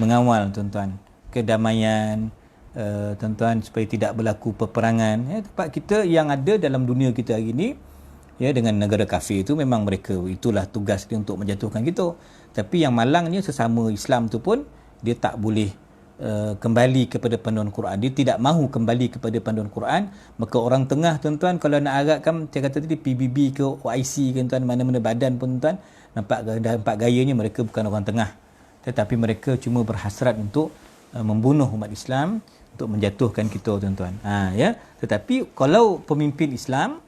mengawal, tuan-tuan, kedamaian, tuan-tuan, supaya tidak berlaku peperangan. Tempat kita yang ada dalam dunia kita hari ini, dengan negara kafir itu, memang mereka, itulah tugas dia untuk menjatuhkan kita. Tapi yang malangnya, sesama Islam tu pun dia tak boleh kembali kepada panduan Quran. Dia tidak mahu kembali kepada panduan Quran. Maka orang tengah, tuan-tuan, kalau nak harapkan, saya kata tadi PBB ke OIC ke, tuan, mana-mana badan pun, tuan, nampak gayanya mereka bukan orang tengah, tetapi mereka cuma berhasrat untuk membunuh umat Islam, untuk menjatuhkan kita, tuan-tuan. Tetapi kalau pemimpin Islam,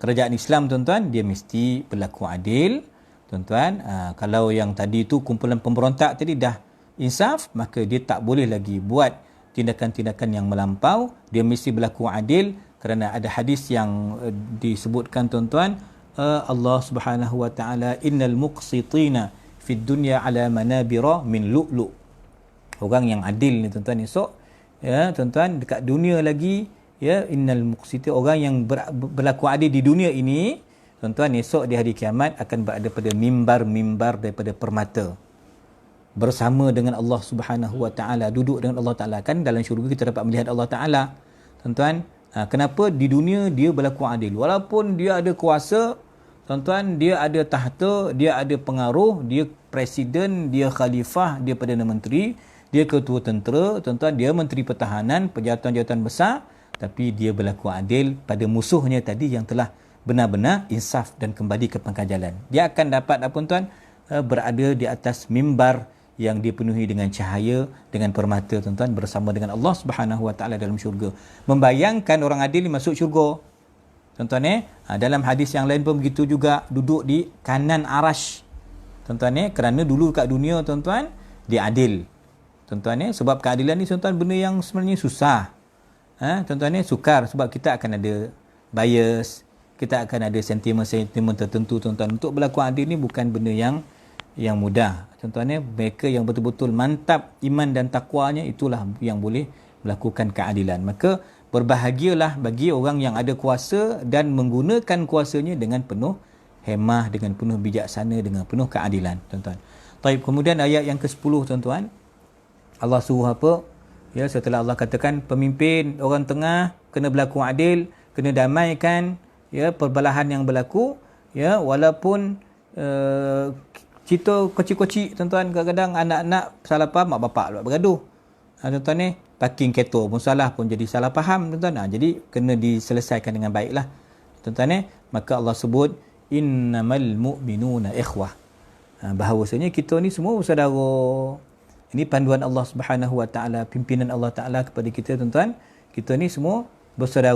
kerajaan Islam, tuan-tuan, dia mesti berlaku adil, tuan-tuan. Kalau yang tadi tu kumpulan pemberontak tadi dah insaf, maka dia tak boleh lagi buat tindakan-tindakan yang melampau. Dia mesti berlaku adil, kerana ada hadis yang disebutkan, tuan-tuan, Allah Subhanahu wa taala, innal muqsitina fid dunya ala manabira min lu'lu'. Orang yang adil ni, tuan-tuan, esok, tuan-tuan, dekat dunia lagi, innal muqsitin, orang yang berlaku adil di dunia ini, tuan-tuan, esok di hari kiamat akan berada pada mimbar-mimbar daripada permata, bersama dengan Allah Subhanahu wa taala, duduk dengan Allah Taala. Kan dalam syurga kita dapat melihat Allah Taala, tuan-tuan. Kenapa di dunia dia berlaku adil? Walaupun dia ada kuasa, tuan-tuan, dia ada tahta, dia ada pengaruh, dia presiden, dia khalifah, dia Perdana Menteri, dia ketua tentera, tuan-tuan, dia menteri pertahanan, pejawatan-jawatan besar, tapi dia berlaku adil pada musuhnya tadi yang telah benar-benar insaf dan kembali ke pangkal jalan. Dia akan dapat apa, tuan? Berada di atas mimbar yang dipenuhi dengan cahaya, dengan permata, tuan-tuan, bersama dengan Allah Subhanahu wa taala dalam syurga. Membayangkan orang adil ni masuk syurga, tuan-tuan. Dalam hadis yang lain pun begitu juga, duduk di kanan arash, tuan-tuan. Kerana dulu kat dunia, tuan-tuan, dia adil, tuan-tuan. Sebab keadilan ni, tuan-tuan, benda yang sebenarnya susah. tuan-tuan ni sukar sebab kita akan ada bias, kita akan ada sentimen-sentimen tertentu tuan-tuan. Untuk berlaku adil ni bukan benda yang mudah. Tuan-tuan ni, mereka yang betul-betul mantap iman dan takwanya, itulah yang boleh melakukan keadilan. Maka berbahagialah bagi orang yang ada kuasa dan menggunakan kuasanya dengan penuh hemah, dengan penuh bijaksana, dengan penuh keadilan, tuan-tuan. Baik, kemudian ayat yang ke-10 tuan-tuan. Allah suruh apa? Ya, setelah Allah katakan pemimpin orang tengah kena berlaku adil, kena damaikan ya perbalahan yang berlaku, ya, walaupun cerita kocik-kocik tuan-tuan, kadang-kadang anak-anak salah faham, mak bapak pula bergaduh. Tuan-tuan ni parking kereta pun salah pun jadi salah faham tuan-tuan. Jadi kena diselesaikan dengan baiklah. Tuan-tuan ni, maka Allah sebut innamal mu'minuna ikhwah. Bahawasanya kita ni semua bersaudara. Ini panduan Allah Subhanahu Wa Taala, pimpinan Allah Taala kepada kita tuan-tuan. Kita ni semua bersaudara.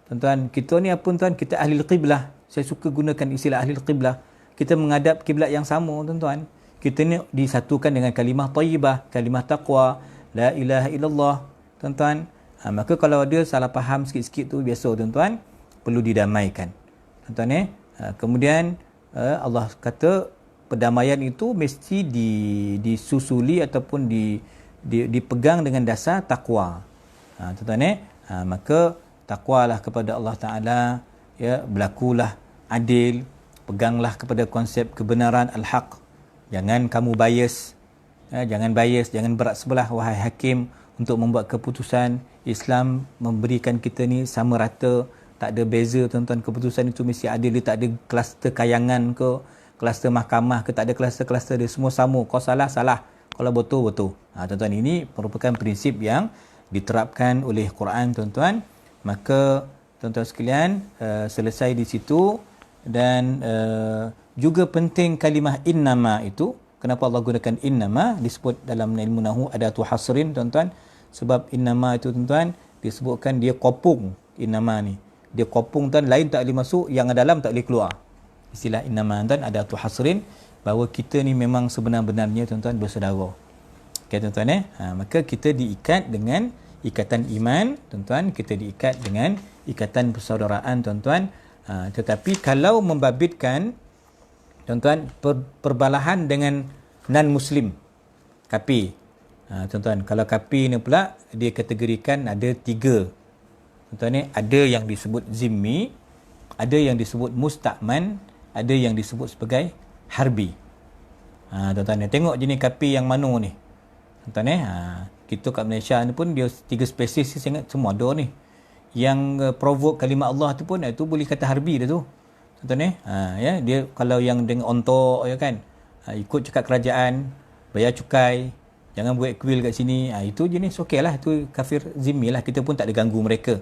Tuan-tuan, kita ni apa tuan? Kita ahli qiblah. Saya suka gunakan istilah ahli qiblah. Kita menghadap kiblat yang sama tuan-tuan. Kita ni disatukan dengan kalimah thayyibah, kalimah taqwa, la ilaha illallah tuan-tuan. Maka kalau ada salah faham sikit-sikit tu biasa tuan-tuan, perlu didamaikan. Tuan-tuan kemudian Allah kata perdamaian itu mesti disusuli ataupun dipegang dengan dasar takwa. Tuan-tuan maka takwalah kepada Allah Taala, ya, berlakulah adil, peganglah kepada konsep kebenaran al-haq. Jangan kamu bias, jangan bias, jangan berat sebelah wahai hakim untuk membuat keputusan. Islam memberikan kita ni sama rata, tak ada beza tuan-tuan. Keputusan itu mesti adil, dia tak ada kluster kayangan ke, kluster mahkamah ke, tak ada kluster-kluster, dia semua sama. Kau salah, kalau betul, betul. Tuan-tuan, ini merupakan prinsip yang diterapkan oleh Quran tuan-tuan. Maka tuan-tuan sekalian, selesai di situ. Dan juga penting kalimah innama itu. Kenapa Allah gunakan innama? Disebut dalam ilmu nahu adatu hasrin tuan-tuan. Sebab innama itu tuan-tuan disebutkan dia kopung. Innama ni dia kopung tuan, lain tak boleh masuk, yang dalam tak boleh keluar. Istilah innama tuan adatu hasrin, bahawa kita ni memang sebenar-benarnya tuan-tuan bersaudara. Okay tuan-tuan maka kita diikat dengan ikatan iman tuan-tuan, kita diikat dengan ikatan persaudaraan tuan-tuan. Tetapi kalau membabitkan tuan-tuan perbalahan dengan non-muslim, kafir, tuan-tuan, kalau kafir ni pula dia kategorikan ada 3 tuan-tuan ada yang disebut zimmi, ada yang disebut musta'man, ada yang disebut sebagai harbi. Tuan-tuan tengok jenis kafir yang mana ni tuan-tuan kita kat Malaysia ni pun dia 3 spesies sangat, semua ada ni. Yang provoke kalimah Allah tu pun itu boleh kata harbi dah tu tuan-tuan ya, dia kalau yang dengan ontok ya kan, ikut cakap kerajaan, bayar cukai, jangan buat kuil kat sini, itu jenis okey lah, itu kafir zimmi lah, kita pun tak ada ganggu mereka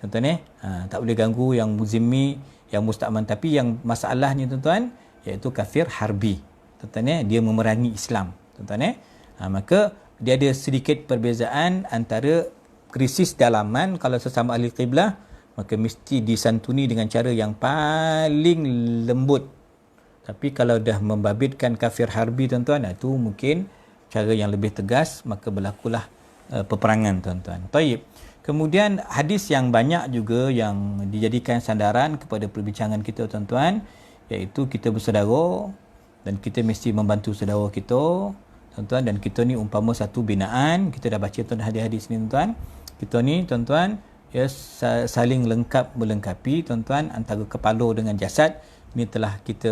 tuan-tuan tak boleh ganggu yang zimmi, yang musta'man. Tapi yang masalahnya tuan-tuan iaitu kafir harbi tuan-tuan dia memerangi Islam tuan-tuan maka dia ada sedikit perbezaan antara krisis dalaman. Kalau sesama ahli qiblah maka mesti disantuni dengan cara yang paling lembut. Tapi kalau dah membabitkan kafir harbi tuan-tuan, itu mungkin cara yang lebih tegas, maka berlakulah peperangan tuan-tuan. Baik. Kemudian hadis yang banyak juga yang dijadikan sandaran kepada perbincangan kita tuan-tuan, iaitu kita bersaudara dan kita mesti membantu saudara kita tuan-tuan. Dan kita ni umpama satu binaan, kita dah baca tuan hadis-hadis ni tuan-tuan. Kita ni tuan-tuan ya saling lengkap melengkapi tuan-tuan, antara kepala dengan jasad. Ini telah kita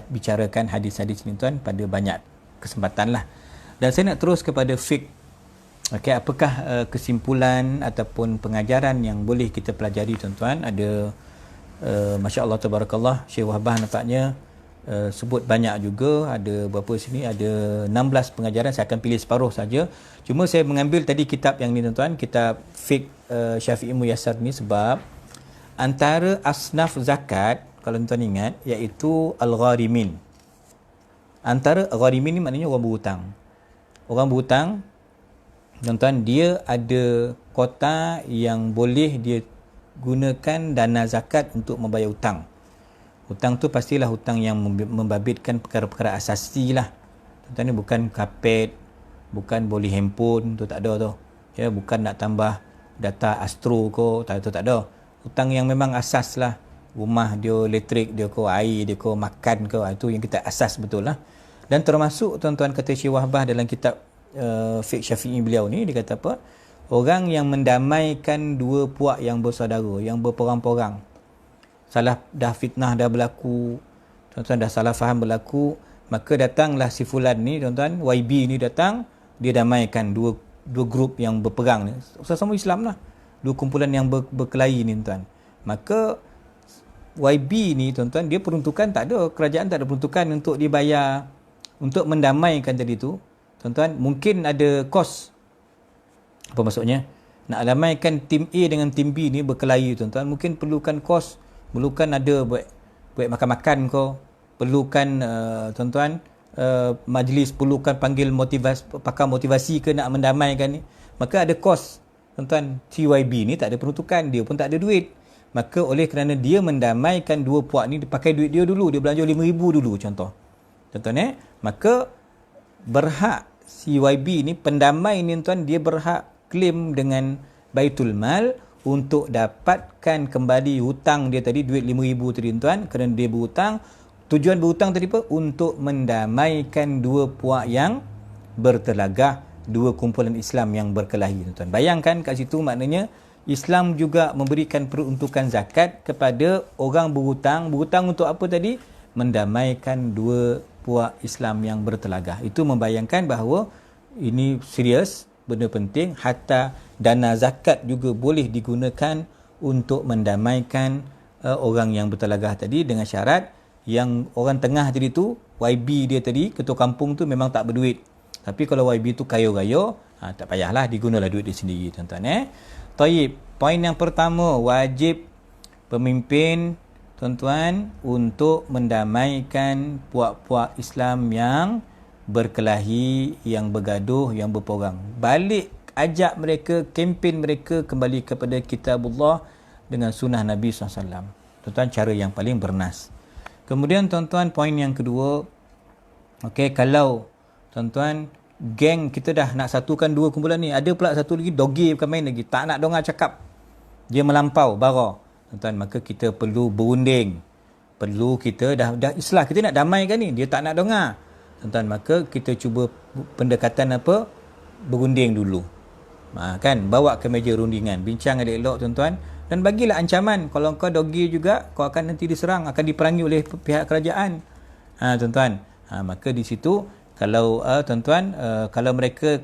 bicarakan hadis-hadis ni tuan pada banyak kesempatan lah. Dan saya nak terus kepada fiqh. Okey, apakah kesimpulan ataupun pengajaran yang boleh kita pelajari tuan-tuan? Ada masya-Allah tabarakallah, Syekh Wahbah nampaknya sebut banyak juga. Ada berapa sini, ada 16 pengajaran. Saya akan pilih separuh saja. Cuma saya mengambil tadi kitab yang ni tuan-tuan, kitab fiqh Syafi'i Muyassar ni, sebab antara asnaf zakat, kalau tuan-tuan ingat, iaitu al-gharimin. Antara gharimin ni maknanya orang berhutang. Orang berhutang tuan-tuan, dia ada kota yang boleh dia gunakan dana zakat untuk membayar hutang. Hutang tu pastilah hutang yang membabitkan perkara-perkara asasi lah. Tuan-tuan ni bukan kapet, bukan boli handphone, tu tak ada tu. Ya, bukan nak tambah data astro ko, tak ada. Hutang yang memang asas lah. Rumah dia, elektrik dia ko, air dia ko, makan ko, itu yang kita asas betul lah. Dan termasuk tuan-tuan kata Syekh Wahbah dalam kitab Fiqh Syafi'i beliau ni, dia kata apa? Orang yang mendamaikan dua puak yang bersaudara, yang berperang-perang. Salah dah fitnah dah berlaku, tuan-tuan dah salah faham berlaku, maka datanglah si fulan ni, tuan-tuan, YB ni datang, dia damaikan dua grup yang berperang ni. Sama Islam lah. Dua kumpulan yang berkelahi ni, tuan. Maka YB ni, tuan-tuan, dia peruntukan tak ada. Kerajaan tak ada peruntukan untuk dibayar, untuk mendamaikan tadi tu. Tuan-tuan, mungkin ada kos. Apa maksudnya? Nak damaikan tim A dengan tim B ni berkelahi, tuan-tuan. Mungkin perlukan kos, perlukan ada buat makan-makan kau, perlukan tuan-tuan, majlis, perlukan panggil pakar motivasi ke nak mendamaikan ni. Maka ada kos, tuan-tuan. TYB ni tak ada peruntukan, dia pun tak ada duit. Maka oleh kerana dia mendamaikan dua puak ni, dia pakai duit dia dulu, dia belanja RM5,000 dulu contoh. Tuan-tuan, maka berhak si YB ni, pendamai ni, tuan, dia berhak claim dengan Baitul Mal untuk dapatkan kembali hutang dia tadi, duit RM5,000 tadi, tuan, kerana dia berhutang. Tujuan berhutang tadi apa? Untuk mendamaikan dua puak yang bertelagah, dua kumpulan Islam yang berkelahi, tuan. Bayangkan kat situ, maknanya Islam juga memberikan peruntukan zakat kepada orang berhutang. Berhutang untuk apa tadi? Mendamaikan dua puak Islam yang bertelagah. Itu membayangkan bahawa ini serius, benda penting. Hatta dana zakat juga boleh digunakan untuk mendamaikan orang yang bertelagah tadi, dengan syarat yang orang tengah tadi tu, YB dia tadi, ketua kampung tu memang tak berduit. Tapi kalau YB tu kaya-kaya, tak payahlah, digunalah duit dia sendiri, tuan-tuan. Taib, poin yang pertama, wajib pemimpin, tuan-tuan, untuk mendamaikan puak-puak Islam yang berkelahi, yang bergaduh, yang berperang. Balik ajak mereka, kempen mereka kembali kepada kitabullah dengan sunnah Nabi SAW. Tuan-tuan, cara yang paling bernas. Kemudian tuan-tuan, poin yang kedua, okey, kalau tuan-tuan, geng kita dah nak satukan dua kumpulan ni, ada pula satu lagi dogi bukan main lagi, tak nak dengar cakap, dia melampau bara, tuan-tuan, maka kita perlu berunding, perlu kita dah islah, kita nak damaikan ni, dia tak nak dengar, tuan-tuan, maka kita cuba pendekatan apa? Berunding dulu, kan, bawa ke meja rundingan, bincang elok-elok, tuan-tuan, dan bagilah ancaman. Kalau kau dogi juga, kau akan nanti diserang, akan diperangi oleh pihak kerajaan, tuan-tuan. Maka di situ, kalau tuan-tuan, kalau mereka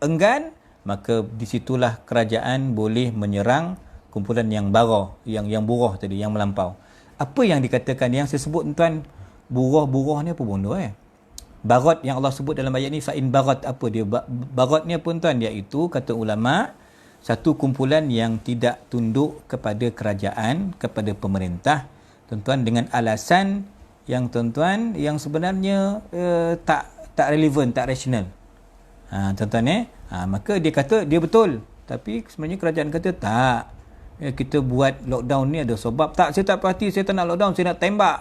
enggan, maka di situlah kerajaan boleh menyerang kumpulan yang bara, yang buruh tadi, yang melampau. Apa yang dikatakan, yang saya sebut, tuan, buruh ni apa benda barat yang Allah sebut dalam ayat ni, fa in barat, apa dia barat ni apa, tuan? Iaitu, kata ulama, satu kumpulan yang tidak tunduk kepada kerajaan, kepada pemerintah, tuan-tuan, dengan alasan yang, tuan-tuan, yang sebenarnya tak relevan, tak rasional. Tuan-tuan, maka dia kata dia betul, tapi sebenarnya kerajaan kata tak, kita buat lockdown ni ada sebab. Tak, saya tak perhati, saya tak nak lockdown, saya nak tembak,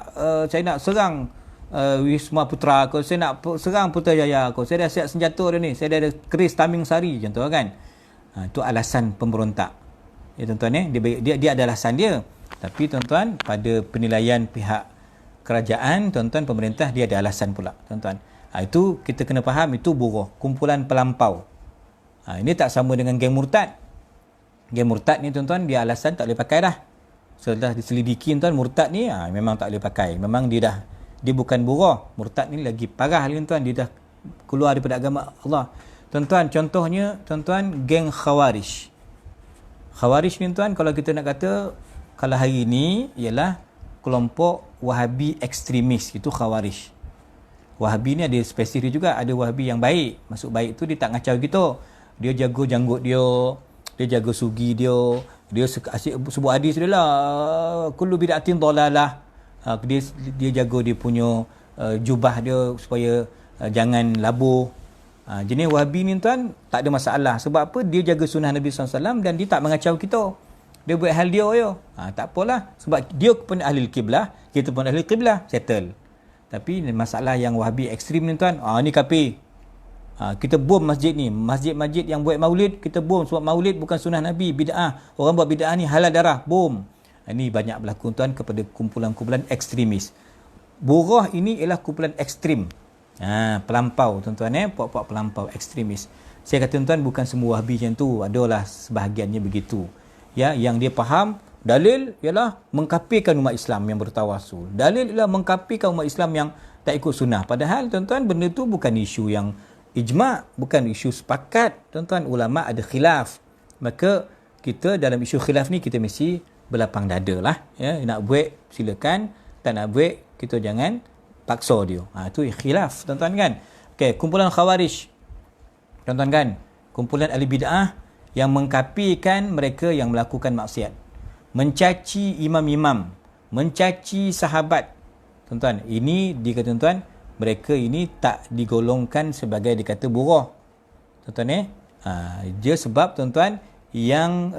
saya nak serang Wisma Putra aku, saya nak serang Putrajaya aku, saya dah siap senjata dah ni, saya dah ada keris Taming Sari, contoh kan. Itu alasan pemberontak, tuan-tuan, dia ada alasan dia. Tapi tuan-tuan, pada penilaian pihak kerajaan, tuan-tuan, pemerintah, dia ada alasan pula, tuan-tuan. Itu kita kena faham, itu buruh, kumpulan pelampau. Ini tak sama dengan geng murtad. Geng murtad ni, tuan-tuan, dia alasan tak boleh pakai dah. Setelah diselidiki, tuan, murtad ni memang tak boleh pakai. Memang dia bukan buruh. Murtad ni lagi parah lagi, tuan, dia dah keluar daripada agama Allah. Tuan-tuan, contohnya, tuan-tuan, geng Khawarij. Khawarij ni, tuan, kalau kita nak kata, kalau hari ni ialah kelompok Wahabi ekstremis, itu Khawarij. Wahabi ni ada spesifik juga, ada Wahabi yang baik. Maksud baik tu, dia tak ngacau gitu. Dia jaga janggut dia jaga sugi dia asyik sebut hadis dia lah, kullu bid'atin dhalalah. Dia jaga dia punya jubah dia supaya jangan labuh. Jenis Wahabi ni, tuan, tak ada masalah. Sebab apa? Dia jaga sunnah Nabi SAW dan dia tak mengacau kita. Dia buat hal dia je. Tak apalah. Sebab dia pun ahli kiblah, kita pun ahli kiblah, settle. Tapi masalah yang Wahabi ekstrim ni, tuan, ni kafir. Kita bom masjid ni, masjid-masjid yang buat maulid kita bom sebab maulid bukan sunnah Nabi, bid'ah. Orang buat bid'ah ni halal darah, bom. Ini banyak berlaku tuan kepada kumpulan-kumpulan ekstremis. Buruh ini ialah kumpulan ekstrim. Pelampau tuan-tuan, puak-puak pelampau ekstremis. Saya kata tuan, bukan semua Wahabi macam tu, adalah sebahagiannya begitu. Ya, yang dia faham dalil ialah mengkafirkan umat Islam yang bertawasul. Dalil ialah mengkafirkan umat Islam yang tak ikut sunnah. Padahal tuan-tuan, benda tu bukan isu yang ijma', bukan isu sepakat. Tuan-tuan, ulama ada khilaf. Maka kita dalam isu khilaf ni kita mesti berlapang dada lah. Ya, nak buat silakan, tak nak buat kita jangan paksa dia. Itu khilaf tuan-tuan kan. Okey, kumpulan Khawarij. Tuan-tuan kan, kumpulan ahli bid'ah yang mengkafirkan mereka yang melakukan maksiat. Mencaci imam-imam, mencaci sahabat. Tuan-tuan, ini dikata tuan-tuan, mereka ini tak digolongkan sebagai dikata buruh. Tuan-tuan dia sebab tuan-tuan yang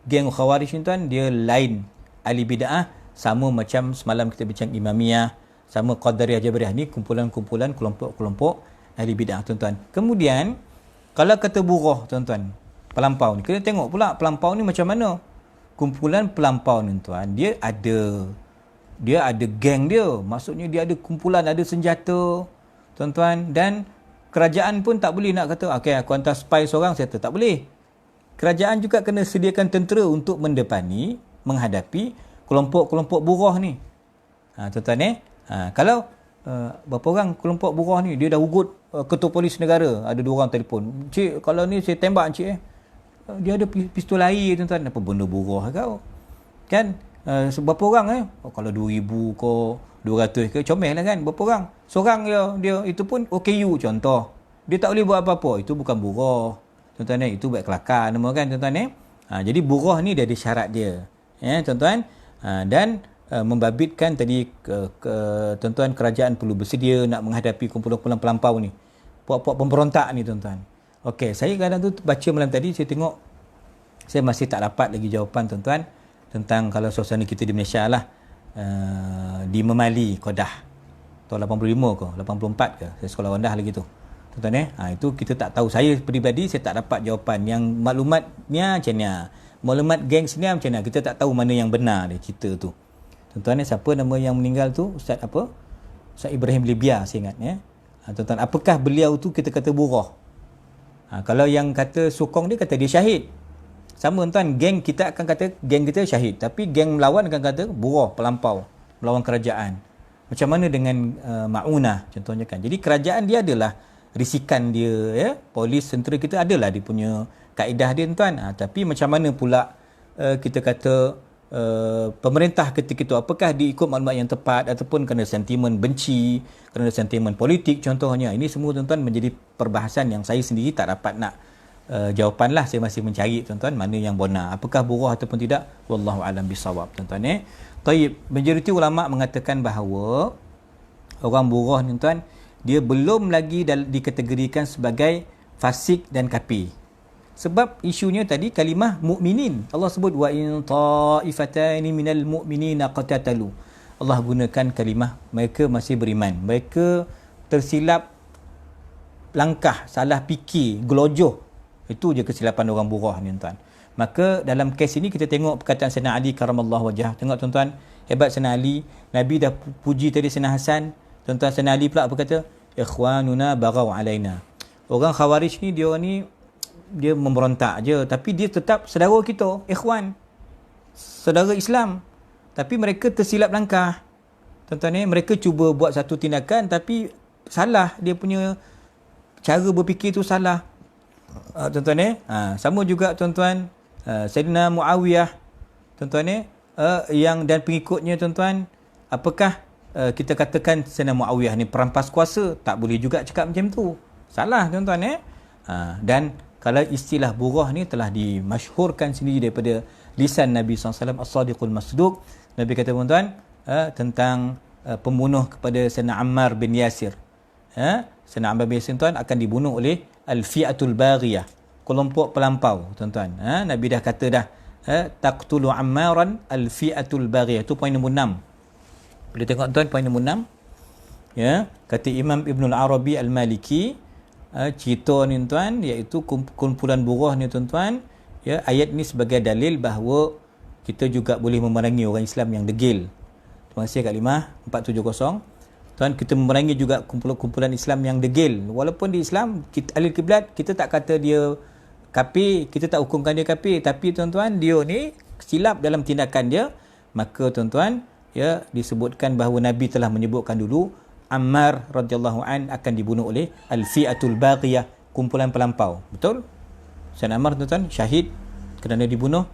geng Khawarij ni tuan, dia lain ahli bid'ah, sama macam semalam kita bincang Imamiyah, sama Qadariyah Jabariyah ni kumpulan-kumpulan kelompok-kelompok ahli bid'ah tuan-tuan. Kemudian kalau kata buruh tuan-tuan, pelampau ni, kena tengok pula pelampau ni macam mana. Kumpulan pelampau ni tuan, dia ada geng dia. Maksudnya dia ada kumpulan, ada senjata tuan-tuan, dan kerajaan pun tak boleh nak kata okey aku hantar spy seorang saya tak boleh. Kerajaan juga kena sediakan tentera untuk mendepani, menghadapi kelompok-kelompok buruh ni. Tuan-tuan kalau berapa orang kelompok buruh ni, dia dah ugut ketua polis negara, ada 2 orang telefon, cik kalau ni saya tembak cik dia ada pistol air tuan-tuan, apa benda buruh kau kan. Berapa orang kalau 2,000 ke 200 ke comel lah kan, berapa orang seorang dia itu pun OKU contoh, dia tak boleh buat apa-apa, itu bukan buruh tuan-tuan, itu buat kelakar nama kan tuan-tuan. Jadi buruh ni dia ada syarat dia tuan-tuan, dan membabitkan tadi tuan-tuan, kerajaan perlu bersedia nak menghadapi kumpulan-kumpulan pelampau ni, puak-puak pemberontak ni tuan-tuan. Okey, saya kadang tu baca malam tadi, saya tengok, saya masih tak dapat lagi jawapan tuan-tuan tentang kalau suasana kita di Malaysia lah, di Memali, Kedah tahun 85 ke 84 ke, saya sekolah rendah lagi tu tuan-tuan. Itu kita tak tahu, saya peribadi saya tak dapat jawapan. Yang maklumatnya macam ni, maklumat geng sini macam ni, kita tak tahu mana yang benar dia cerita tu tuan-tuan. Siapa nama yang meninggal tu, Ustaz apa, Ustaz Ibrahim Libya saya ingat tuan-tuan. Apakah beliau tu kita kata buruh? Kalau yang kata sokong dia kata dia syahid, sama tuan, geng kita akan kata geng kita syahid, tapi geng melawan akan kata buruh, pelampau, melawan kerajaan. Macam mana dengan Ma'unah contohnya kan. Jadi kerajaan dia adalah risikan dia, polis, tentera kita adalah dia punya kaedah dia tuan. Tapi macam mana pula kita kata pemerintah ketika itu, apakah dia ikut maklumat yang tepat ataupun kerana sentimen benci, kerana sentimen politik contohnya. Ini semua tuan-tuan menjadi perbahasan yang saya sendiri tak dapat nak jawapan lah. Saya masih mencari tuan-tuan mana yang benar, apakah buruh ataupun tidak, wallahu alam bisawab tuan-tuan. Taib, majoriti ulama mengatakan bahawa orang buruh ni tuan, dia belum lagi dikategorikan sebagai fasik dan kafir. Sebab isunya tadi kalimah mukminin. Allah sebut wa in ta'ifatani minal mu'minina qatatalu. Allah gunakan kalimah mereka masih beriman. Mereka tersilap langkah, salah fikir, gelojoh. Itu je kesilapan orang buruh ni tuan. Maka dalam kes ini kita tengok perkataan Sayyidina Ali karamallahu wajhah. Tengok tuan-tuan, hebat Sayyidina Ali. Nabi dah puji tadi Sayyidina Hasan. Tuan-tuan, Sayyidina Ali pula apa kata? Ikhwanuna baghaw alaina. Orang Khawarij ni dia memberontak je, tapi dia tetap saudara kita, ikhwan, saudara Islam, tapi mereka tersilap langkah tuan-tuan. Mereka cuba buat satu tindakan tapi salah, dia punya cara berfikir tu salah tuan-tuan. Sama juga tuan-tuan, Sayyidina Muawiyah tuan-tuan, yang dan pengikutnya tuan-tuan. Apakah kita katakan Sayyidina Muawiyah ni perampas kuasa? Tak boleh juga cakap macam tu, salah tuan-tuan. Dan kalau istilah buruh ni telah dimasyhurkan sendiri daripada lisan Nabi SAW, As-Sadiqul Masduq. Nabi kata tuan-tuan tentang pembunuh kepada Sayyidina Ammar bin Yasir. Sayyidina Ammar bin Yasir tuan akan dibunuh oleh Al-Fi'atul Baghiyah, kelompok pelampau tuan-tuan. Nabi dah kata dah, taqtulu Ammaran Al-Fi'atul Baghiyah. Itu poin nombor 6. Boleh tengok tuan poin nombor 6. Kata Imam Ibn Al-Arabi Al-Maliki, cerita ni tuan, iaitu kumpulan buruh ni tuan-tuan, ya, ayat ni sebagai dalil bahawa kita juga boleh memerangi orang Islam yang degil. Terima kasih Kak Limah 470. Tuan, kita memerangi juga kumpulan Islam yang degil. Walaupun di Islam ahli kiblat, kita tak kata dia kafir, kita tak hukumkan dia kafir, tapi tuan-tuan, dia ni silap dalam tindakan dia. Maka tuan-tuan, ya, disebutkan bahawa Nabi telah menyebutkan dulu Ammar radhiyallahu an akan dibunuh oleh al-fi'atul baqiyah, kumpulan pelampau. Betul? Sayyidina Ammar tuan-tuan syahid kerana dibunuh.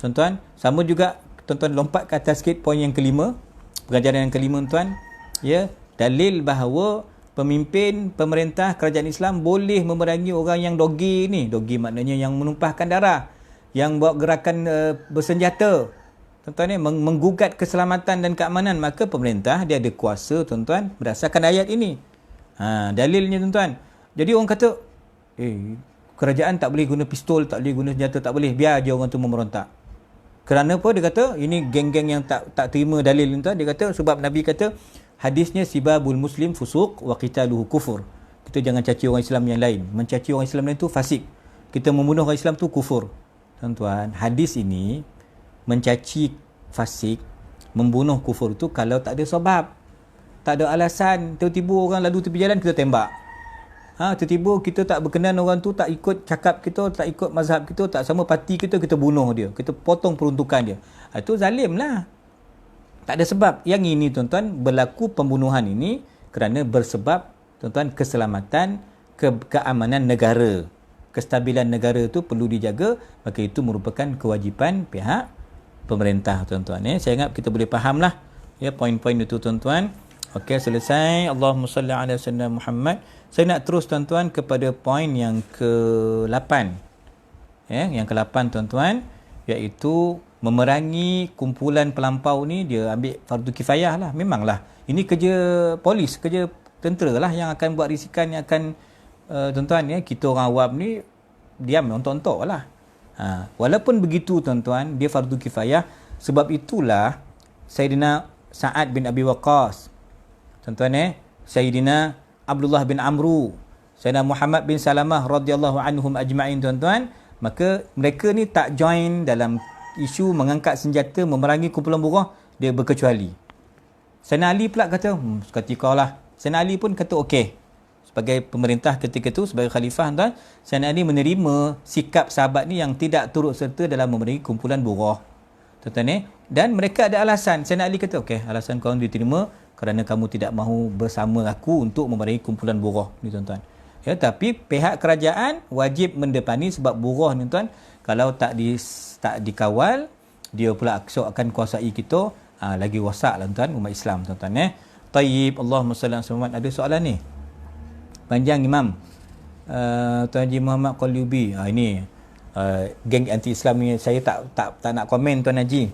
Tuan-tuan, sama juga tuan-tuan lompat ke atas sikit poin yang kelima, pengajaran yang kelima tuan, ya, dalil bahawa pemimpin pemerintah kerajaan Islam boleh memerangi orang yang dogi ni. Dogi maknanya yang menumpahkan darah, yang buat gerakan bersenjata, tuan-tuan ni, menggugat keselamatan dan keamanan. Maka pemerintah dia ada kuasa tuan-tuan berdasarkan ayat ini. Dalilnya tuan-tuan. Jadi orang kata kerajaan tak boleh guna pistol, tak boleh guna senjata, tak boleh, biar je orang tu memerontak. Kerana apa? Dia kata ini geng-geng yang tak terima dalil ni tuan. Dia kata sebab Nabi kata hadisnya sibabul muslim fusuq wa qitaluhu kufur. Kita jangan caci orang Islam yang lain. Mencaci orang Islam lain tu fasik. Kita membunuh orang Islam tu kufur. Tuan-tuan, hadis ini mencaci fasik, membunuh kufur tu kalau tak ada sebab, tak ada alasan. Tiba-tiba orang lalu tepi jalan, kita tembak. Tiba-tiba kita tak berkenan orang tu, tak ikut cakap kita, tak ikut mazhab kita, tak sama parti kita, kita bunuh dia, kita potong peruntukan dia. Itu zalim lah. Tak ada sebab. Yang ini tuan-tuan, berlaku pembunuhan ini kerana bersebab tuan-tuan keselamatan, keamanan negara, kestabilan negara tu perlu dijaga. Maka itu merupakan kewajipan pihak pemerintah tuan-tuan. Saya ingat kita boleh faham lah, ya, poin-poin itu tuan-tuan. Okey, selesai. Allahumma salli ala sayyidina Muhammad. Saya nak terus tuan-tuan kepada poin yang ke-8. Yang ke-8 tuan-tuan, iaitu memerangi kumpulan pelampau ni. Dia ambil fardu kifayah lah. Memanglah ini kerja polis, kerja tentera lah yang akan buat risikan, yang akan tuan-tuan, ya, kita orang awam ni diam nonton-nonton lah. Walaupun begitu tuan-tuan, dia fardu kifayah. Sebab itulah Sayyidina Sa'ad bin Abi Waqqas, tuan-tuan, Sayyidina Abdullah bin Amru, Sayyidina Muhammad bin Salamah radhiyallahu anhum ajma'in tuan-tuan, maka mereka ni tak join dalam isu mengangkat senjata memerangi kumpulan buruh. Dia berkecuali. Sayyidina Ali pula kata seketika lah. Sayyidina Ali pun kata okey. Sebagai pemerintah ketika itu, sebagai khalifah tuan, Sayyidina Ali menerima sikap sahabat ni yang tidak turut serta dalam memerangi kumpulan buruh, tuan-tuan, dan mereka ada alasan. Sayyidina Ali kata okey, alasan kau diterima kerana kamu tidak mahu bersama aku untuk memerangi kumpulan buruh ni tuan-tuan. Ya, tapi pihak kerajaan wajib mendepani, sebab buruh ni tuan, kalau tak dikawal, dia pula akan kuasai kita. Lagi rosak lah tuan, umat Islam tuan-tuan. Tayyib, Allahumma salli ala Muhammad. Ada soalan ni? Panjang Imam. Tuan Haji Muhammad Qalyubi. Ini geng anti-Islam ni, saya tak nak komen Tuan Haji.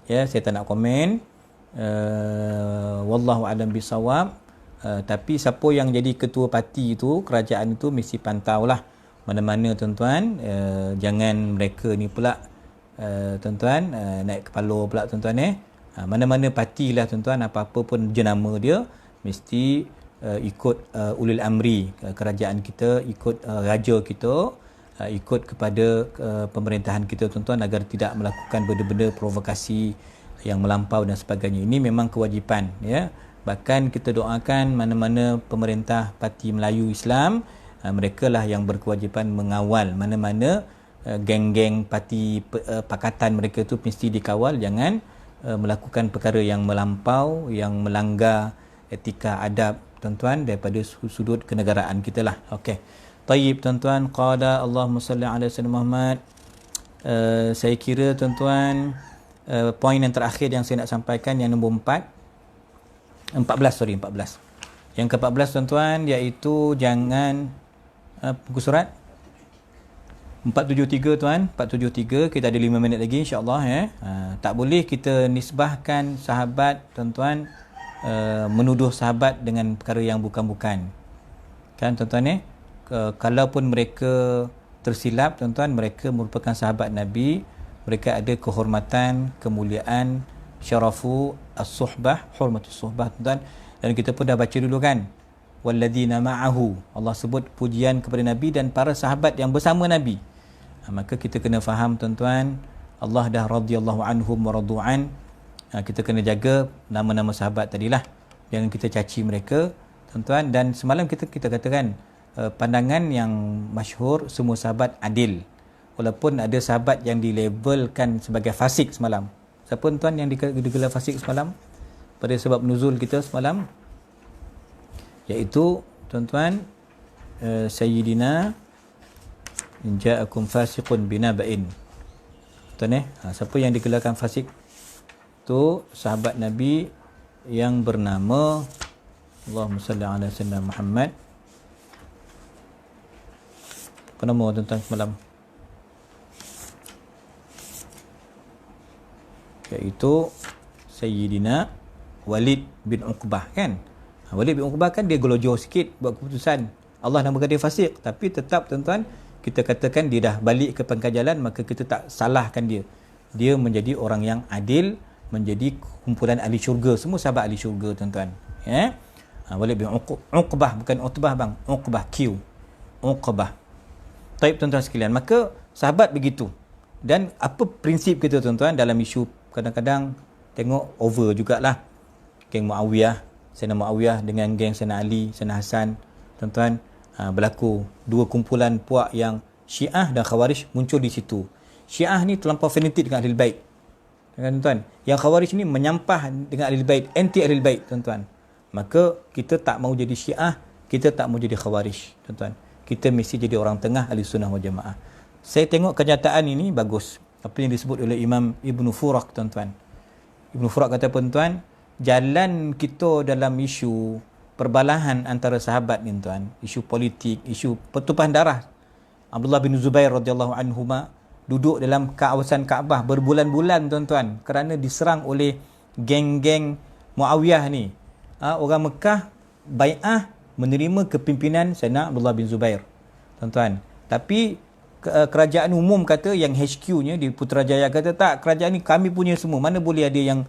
Ya, saya tak nak komen. Wallahu a'lam bisawab. Tapi siapa yang jadi ketua parti itu, kerajaan itu, mesti pantau lah mana-mana tuan-tuan. Jangan mereka ni pula tuan-tuan naik kepala pula tuan-tuan. Mana-mana parti lah tuan-tuan, apa-apa pun jenama dia, mesti ikut ulil amri kerajaan kita, ikut raja kita, ikut kepada pemerintahan kita tuan-tuan, agar tidak melakukan benda-benda provokasi yang melampau dan sebagainya. Ini memang kewajipan, ya. Bahkan kita doakan mana-mana pemerintah parti Melayu Islam, mereka lah yang berkewajipan mengawal mana-mana geng-geng parti pakatan mereka tu, mesti dikawal, jangan melakukan perkara yang melampau, yang melanggar etika adab tuan-tuan daripada sudut kenegaraan kita lah. Okey. Tayyib tuan-tuan, qala Allahumma salli ala sayyidina Muhammad. Saya kira tuan-tuan, poin yang terakhir yang saya nak sampaikan, yang nombor 14. Yang ke-14 tuan-tuan, iaitu jangan buku surat 473 tuan, 473. Kita ada 5 minit lagi insya-Allah, ya. Tak boleh kita nisbahkan sahabat tuan-tuan, menuduh sahabat dengan perkara yang bukan-bukan. Kan tuan-tuan, kalaupun mereka tersilap tuan-tuan, mereka merupakan sahabat Nabi, mereka ada kehormatan, kemuliaan, syarafu as-suhbah, hormatus suhbah tuan-tuan. Dan kita pun dah baca dulu kan, walladzina ma'ahu. Allah sebut pujian kepada Nabi dan para sahabat yang bersama Nabi. Maka kita kena faham tuan-tuan, Allah dah radhiyallahu anhum wa radu'an. Kita kena jaga nama-nama sahabat tadilah. Jangan kita caci mereka tuan-tuan. Dan semalam kita katakan pandangan yang masyhur, semua sahabat adil. Walaupun ada sahabat yang dilabelkan sebagai fasik semalam. Siapa tuan yang digelar fasik semalam? Pada sebab nuzul kita semalam, iaitu tuan-tuan, Sayyidina ja'akum fasiqun binaba'in. Tuan siapa yang digelarkan fasik? Tu sahabat Nabi yang bernama, Allahumma salli ala sayyidina Muhammad. Apa nama tuan-tuan semalam? Iaitu Sayyidina Walid bin Uqbah, kan? Walid bin Uqbah kan dia gelojoh sikit buat keputusan. Allah namakan dia fasik, tapi tetap tuan-tuan, kita katakan dia dah balik ke pangkalan, maka kita tak salahkan dia. Dia menjadi orang yang adil, menjadi kumpulan ahli syurga, semua sahabat ahli syurga tuan-tuan. Ya. Walid bin Uqbah, bukan Utbah bang, Uqbah, Q. Uqbah. Taib tuan-tuan sekalian, maka sahabat begitu. Dan apa prinsip kita tuan-tuan dalam isu, kadang-kadang tengok over jugalah. Geng Muawiyah, Sayyidina Muawiyah dengan geng Sayyidina Ali, Sayyidina Hasan, tuan-tuan, berlaku dua kumpulan puak yang Syiah dan Khawarij muncul di situ. Syiah ni terlampau fanatik dengan Ahlul Bait, tuan-tuan. Yang Khawarij ni menyampah dengan Ahlul Bait, anti Ahlul Bait, tuan-tuan. Maka kita tak mau jadi Syiah, kita tak mau jadi Khawarij, tuan-tuan. Kita mesti jadi orang tengah, Ahli Sunnah wal Jamaah. Saya tengok kenyataan ini bagus. Apa yang disebut oleh Imam Ibn Furak, tuan-tuan. Ibn Furak kata, tuan-tuan, jalan kita dalam isu perbalahan antara sahabat ni, tuan, isu politik, isu pertumpahan darah. Abdullah bin Zubair radhiyallahu anhuma duduk dalam kawasan Kaabah berbulan-bulan, tuan-tuan, kerana diserang oleh geng-geng Muawiyah ni. Orang Mekah bai'ah menerima kepimpinan Sayyidina Abdullah bin Zubair, tuan-tuan. Tapi kerajaan umum kata, yang HQ-nya di Putrajaya kata, tak, kerajaan ni kami punya semua. Mana boleh ada yang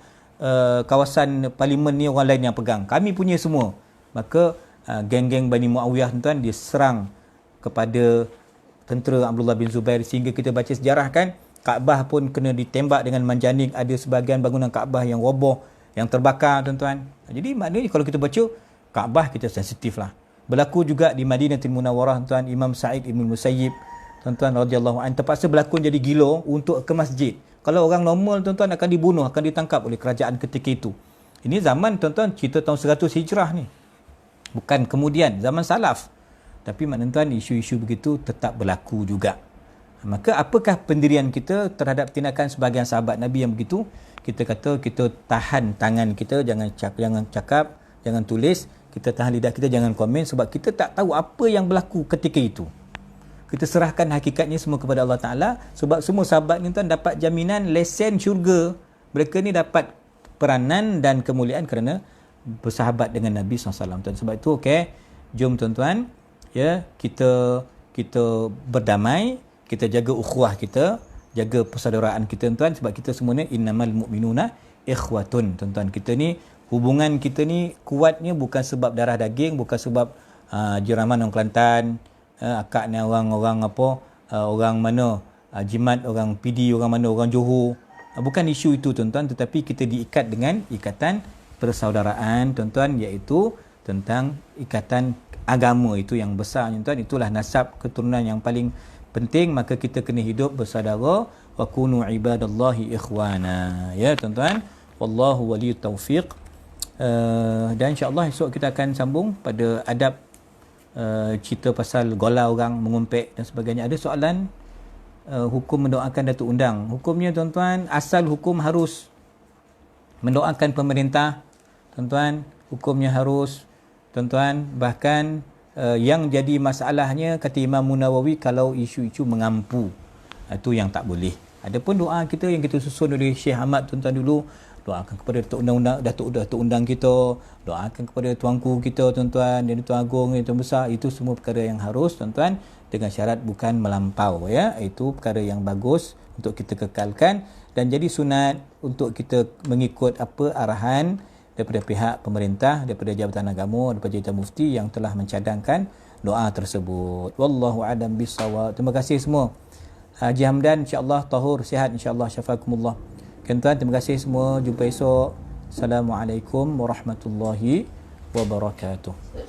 kawasan parlimen ni orang lain yang pegang. Kami punya semua. Maka geng-geng Bani Muawiyah, tuan-tuan, dia serang kepada tentera Abdullah bin Zubair, sehingga kita baca sejarah kan, Kaabah pun kena ditembak dengan manjanik. Ada sebahagian bangunan Kaabah yang roboh, yang terbakar, tuan-tuan. Jadi maknanya kalau kita baca Kaabah, kita sensitif lah. Berlaku juga di Madinatul Munawwarah, tuan. Imam Sa'id Ibn Musayyib, tuan-tuan, radhiyallahu anhu, terpaksa berlakon jadi gila untuk ke masjid. Kalau orang normal, tuan-tuan, akan dibunuh, akan ditangkap oleh kerajaan ketika itu. Ini zaman, tuan-tuan, cerita tahun 100 Hijrah ni. Bukan kemudian, zaman salaf. Tapi maknanya, tuan, isu-isu begitu tetap berlaku juga. Maka apakah pendirian kita terhadap tindakan sebahagian sahabat Nabi yang begitu? Kita kata kita tahan tangan kita, jangan cakap, jangan tulis, kita tahan lidah kita, jangan komen, sebab kita tak tahu apa yang berlaku ketika itu. Kita serahkan hakikatnya semua kepada Allah Ta'ala, sebab semua sahabat ni, tuan, dapat jaminan lesen syurga. Mereka ni dapat peranan dan kemuliaan kerana bersahabat dengan Nabi SAW, tuan. Sebab itu, jom, tuan-tuan, ya, kita berdamai, kita jaga ukhuwah kita, jaga persaudaraan kita, tuan, sebab kita semuanya innamal mu'minuna ikhwatun, tuan-tuan. Kita ni, hubungan kita ni kuatnya bukan sebab darah daging, bukan sebab jeraman orang Kelantan, akak ni orang apa, orang mana, jimat orang PD, orang mana, orang Johor. Bukan isu itu, tuan-tuan, tetapi kita diikat dengan ikatan persaudaraan, tuan-tuan, iaitu tentang ikatan agama itu yang besar, tuan. Itulah nasab keturunan yang paling penting. Maka kita kena hidup bersaudara, wa kunu ibadallahi ikhwana, ya, tuan-tuan. Wallahu waliyut taufiq. Dan insya-Allah esok kita akan sambung pada adab cerita pasal gola orang, mengumpet dan sebagainya. Ada soalan hukum mendoakan Datuk Undang. Hukumnya, tuan-tuan, asal hukum harus mendoakan pemerintah, tuan-tuan. Hukumnya harus, tuan-tuan. Bahkan yang jadi masalahnya, kata Imam Nawawi, kalau isu-isu mengampu, itu yang tak boleh. Adapun doa kita yang kita susun oleh Syekh Ahmad, tuan-tuan, dulu, doakan kepada Datuk Undang kita, doakan kepada tuanku kita, tuan-tuan, dan Tuan Agong, Tuan Besar, itu semua perkara yang harus, tuan-tuan, dengan syarat bukan melampau, ya. Itu perkara yang bagus untuk kita kekalkan, dan jadi sunat untuk kita mengikut apa arahan daripada pihak pemerintah, daripada Jabatan Agama, daripada Jabatan Mufti yang telah mencadangkan doa tersebut. Wallahu a'lam bissawab. Terima kasih semua. Haji Hamdan insya-Allah tahur sihat insya-Allah, syafakumullah. Tuan, terima kasih semua. Jumpa esok. Assalamualaikum warahmatullahi wabarakatuh.